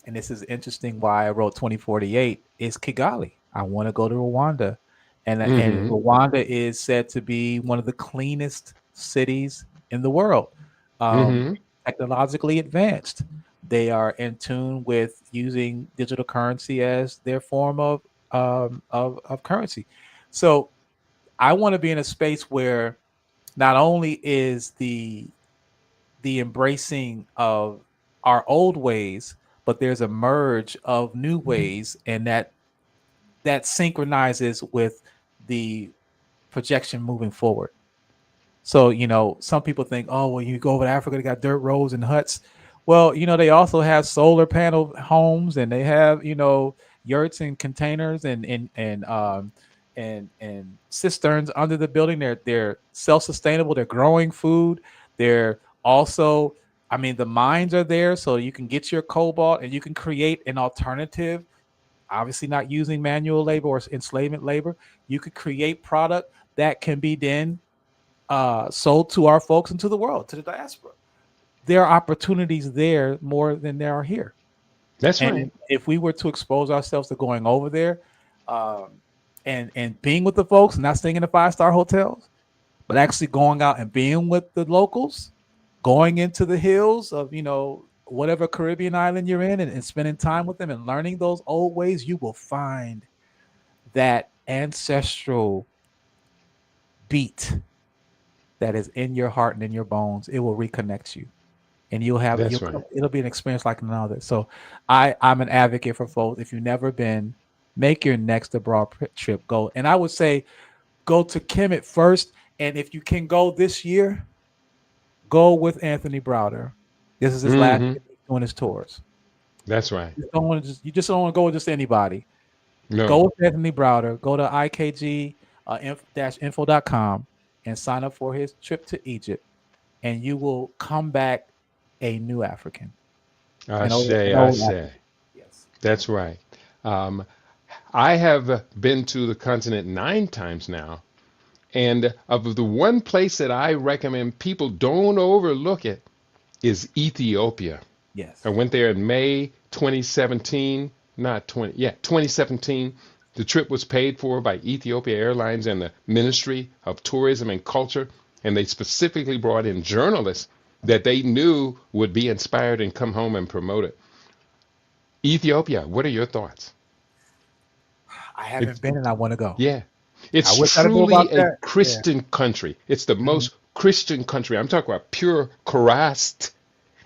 and this is interesting why I wrote 2048, is Kigali. I want to go to Rwanda. And
hmm
Rwanda is said to be one of the cleanest cities in the world, um,
hmm
technologically advanced. They are in tune with using digital currency as their form of currency. So I want to be in a space where not only is the embracing of our old ways, but there's a merge of new ways, and that that synchronizes with the projection moving forward. So, some people think, oh, well, you go over to Africa, they got dirt roads and huts. Well, they also have solar panel homes, and they have, yurts and containers and cisterns under the building. They're self-sustainable. They're growing food. They're also, I mean, the mines are there, so you can get your cobalt and you can create an alternative. Obviously, not using manual labor or enslavement labor. You could create product that can be then sold to our folks and to the world, to the diaspora. There are opportunities there more than there are here.
That's right.
And if we were to expose ourselves to going over there, um, and being with the folks, not staying in the 5-star hotels, but actually going out and being with the locals, going into the hills of whatever Caribbean island you're in, and spending time with them and learning those old ways, you will find that ancestral beat that is in your heart and in your bones. It will reconnect you, and
That's right.
it'll be an experience like none other. So I'm an advocate for folks. If you've never been, make your next abroad trip. Go. And I would say go to Kemet first. And if you can go this year, go with Anthony Browder. This is his last
Mm-hmm.
year doing his tours.
That's right.
You just don't want to go with just anybody. Go
No,
with Anthony Browder. Go to ikg-info.com and sign up for his trip to Egypt, and you will come back a new African.
I
An old,
say,
an
I
old African.
say.
Yes.
That's right. Um, I have been to the continent 9 times now, and of the one place that I recommend people don't overlook it is Ethiopia. I
Yes.
went there in May 2017, not 20, yeah, 2017. The trip was paid for by Ethiopia Airlines and the Ministry of Tourism and Culture, and they specifically brought in journalists that they knew would be inspired and come home and promote it. Ethiopia, what are your thoughts?
I
It's,
haven't been and I want to go.
yeah,
I
it's
wish I'd know
truly
about
a
that. Yeah.
Christian country. It's the
Mhm.
most Christian country. I'm talking about pure Karast.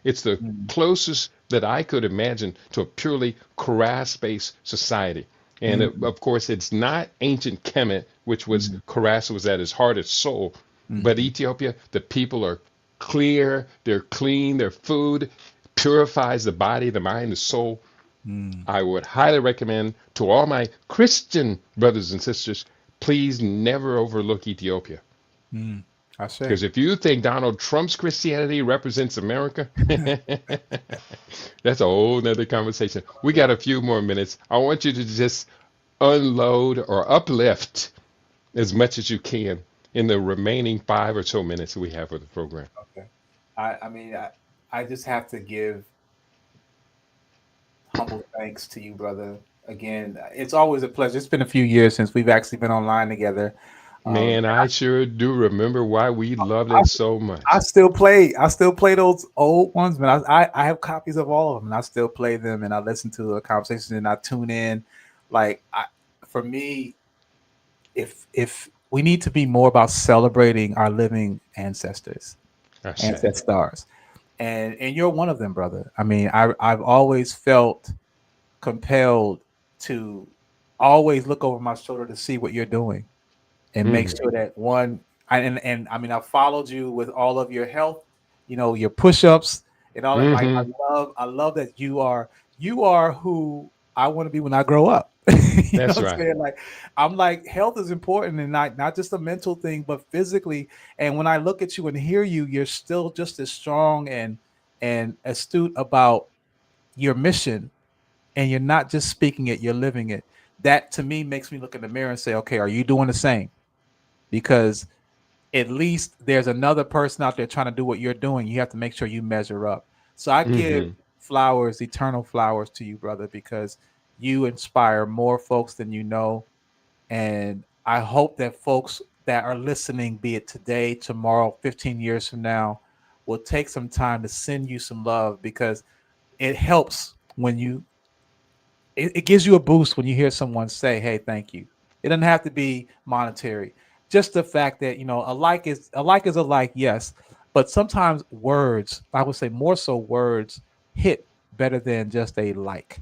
It's the
Mhm.
closest that I could imagine to a purely Karast-based society. And
Mhm.
of course, it's not ancient Kemet, which was
Mhm.
Karast was at its heart and soul. But
Mhm.
Ethiopia, the people are clear, they're clean, their food purifies the body, the mind, the soul.
Mhm.
I would highly recommend to all my Christian brothers and sisters, please never overlook Ethiopia.
Mhm. I say.
Because if you think Donald Trump's Christianity represents America, that's a whole nother conversation. We got a few more minutes. I want you to just unload or uplift as much as you can in the remaining 5 or so minutes we have of the program.
Okay. I just have to give humble thanks to you, brother. Again, it's always a pleasure. It's been a few years since we've actually been online together. Um,
Man, I sure do remember why we loved
I,
it so
I
much.
still play. I still play those old ones, man. I have copies of all of them, and I still play them, and I listen to the conversations, and I tune in. Like for me, if we need to be more about celebrating our living ancestors,
I say.
ancestors, and you're one of them, brother. I mean, I've always felt compelled to always look over my shoulder to see what you're doing and make
Hmm.
sure that and I mean I followed you with all of your health, your push-ups and all that. Like
Hmm.
I love that you are who I want to be when I grow up. You know
That's
what I'm
right.
saying? Like I'm like health is important and not just a mental thing, but physically. And when I look at you and hear you, you're still just as strong and astute about your mission, and you're not just speaking it, you're living it. That to me makes me look in the mirror and say, okay, are you doing the same? Because at least there's another person out there trying to do what you're doing. You have to make sure you measure up. So I give
Hmm.
flowers, eternal flowers to you, brother, because you inspire more folks than you know. And I hope that folks that are listening, be it today, tomorrow, 15 years from now, will take some time to send you some love, because it helps when it gives you a boost when you hear someone say, "Hey, thank you." It doesn't have to be monetary. Just the fact that a like, yes, but sometimes words, I would say more so words, hit better than just a like.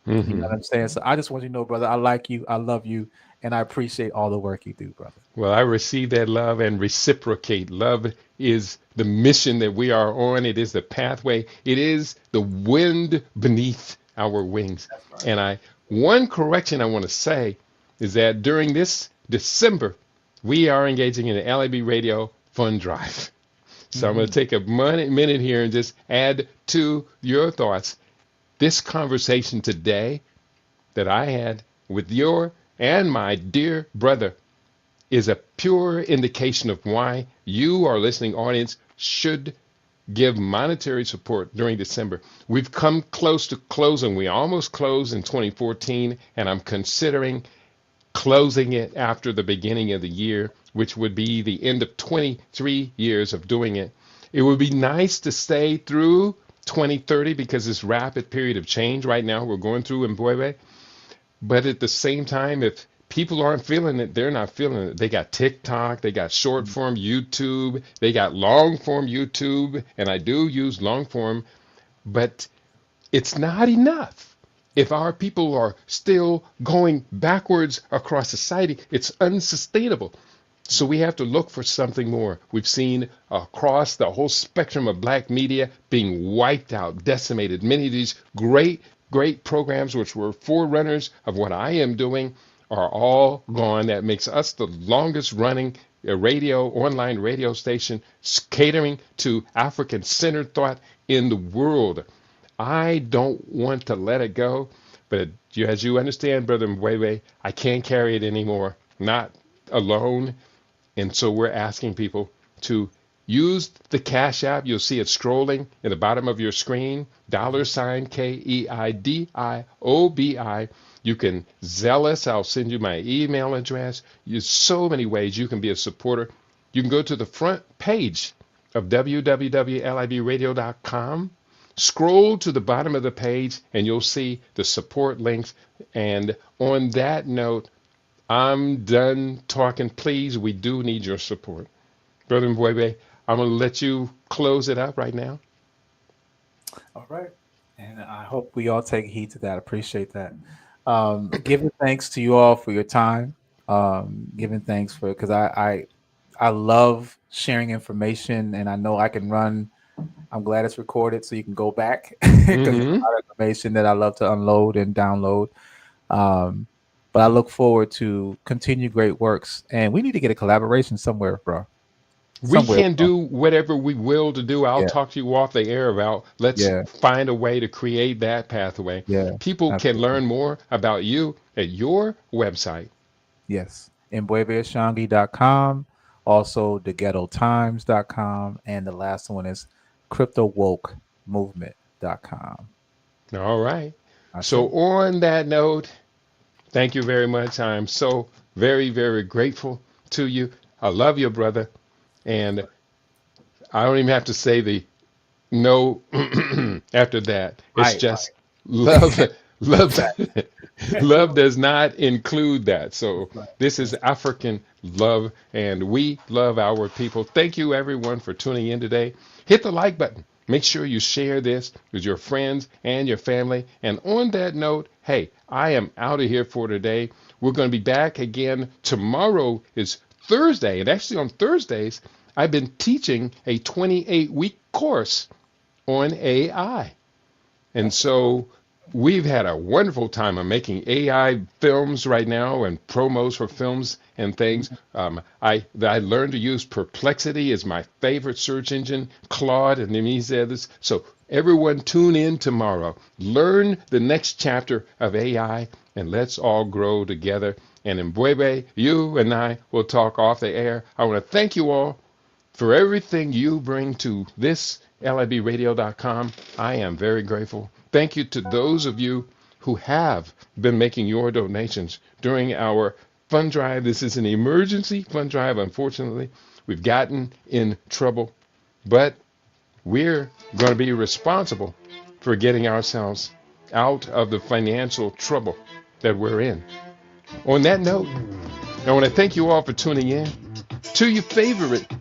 You know what I'm saying? So I just want you to know, brother, I like you, I love you, and I appreciate all the work you do, brother.
Well, I receive that love and reciprocate. Love is the mission that we are on. It is the pathway. It is the wind beneath our wings.
That's right.
And one correction I want to say is that during this December, we are engaging in the LAB Radio Fund Drive. So I'm going to take a minute here and just add to your thoughts. This conversation today that I had with your and my dear brother is a pure indication of why you, our listening audience, should give monetary support during December. We've come close to closing. We almost closed in 2014, and I'm considering closing it after the beginning of the year, which would be the end of 23 years of doing it. It would be nice to stay through 2030 because this rapid period of change right now we're going through in Boise. But at the same time, if people aren't feeling it, they're not feeling it. They got TikTok, they got short form YouTube, they got long form YouTube, and I do use long form, but it's not enough. If our people are still going backwards across society, it's unsustainable. So we have to look for something more. We've seen across the whole spectrum of black media being wiped out, decimated. Many of these great programs, which were forerunners of what I am doing, are all gone. That makes us the longest running online radio station catering to African-centered thought in the world. I don't want to let it go, but as you understand, Brother Mwebe, I can't carry it anymore, not alone. And so we're asking people to use the Cash App. You'll see it scrolling in the bottom of your screen, $KEIDIOBI. You can Zelle us. I'll send you my email address. There's so many ways you can be a supporter. You can go to the front page of www.libradio.com. Scroll to the bottom of the page and you'll see the support links. And on that note, I'm done talking. Please, we do need your support. Brother Mwebe, I'm going to let you close it up right now.
All right. And I hope we all take heed to that. Appreciate that. Giving thanks to you all for your time. Giving thanks because I love sharing information, and I know I can run. I'm glad it's recorded so you can go back because there's a lot of information that I love to unload and download. But I look forward to continue great works, and we need to get a collaboration somewhere, bro.
We can do whatever we will to do. I'll talk to you off the air about let's find a way to create that pathway. People can learn more about you at your website.
Yes, Ishangi.com, also theghettotimes.com, and the last one is cryptowokemovement.com.
All right. So on that note, thank you very much. I'm so very, very grateful to you. I love you, brother. And I don't even have to say the no after that. It's just love. Love does not include that. So this is African love, and we love our people. Thank you, everyone, for tuning in today. Hit the like button. Make sure you share this with your friends and your family. And on that note, hey, I am out of here for today. We're going to be back again. Tomorrow is Thursday, and actually on Thursdays, I've been teaching a 28-week course on AI. And so we've had a wonderful time. I'm making AI films right now and promos for films and things. I learned to use Perplexity as my favorite search engine, Claude, and then he said this. So everyone tune in tomorrow. Learn the next chapter of AI, and let's all grow together. And in Mbwebe, you and I will talk off the air. I want to thank you all for everything you bring to this libradio.com. I am very grateful. Thank you to those of you who have been making your donations during our fund drive. This is an emergency fund drive. Unfortunately, we've gotten in trouble, but we're going to be responsible for getting ourselves out of the financial trouble that we're in. On that note, I want to thank you all for tuning in to your favorite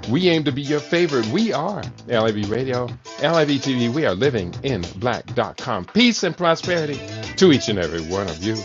We aim to be your favorite. We are LIV Radio, LIV TV. We are living in black.com. Peace and prosperity to each and every one of you.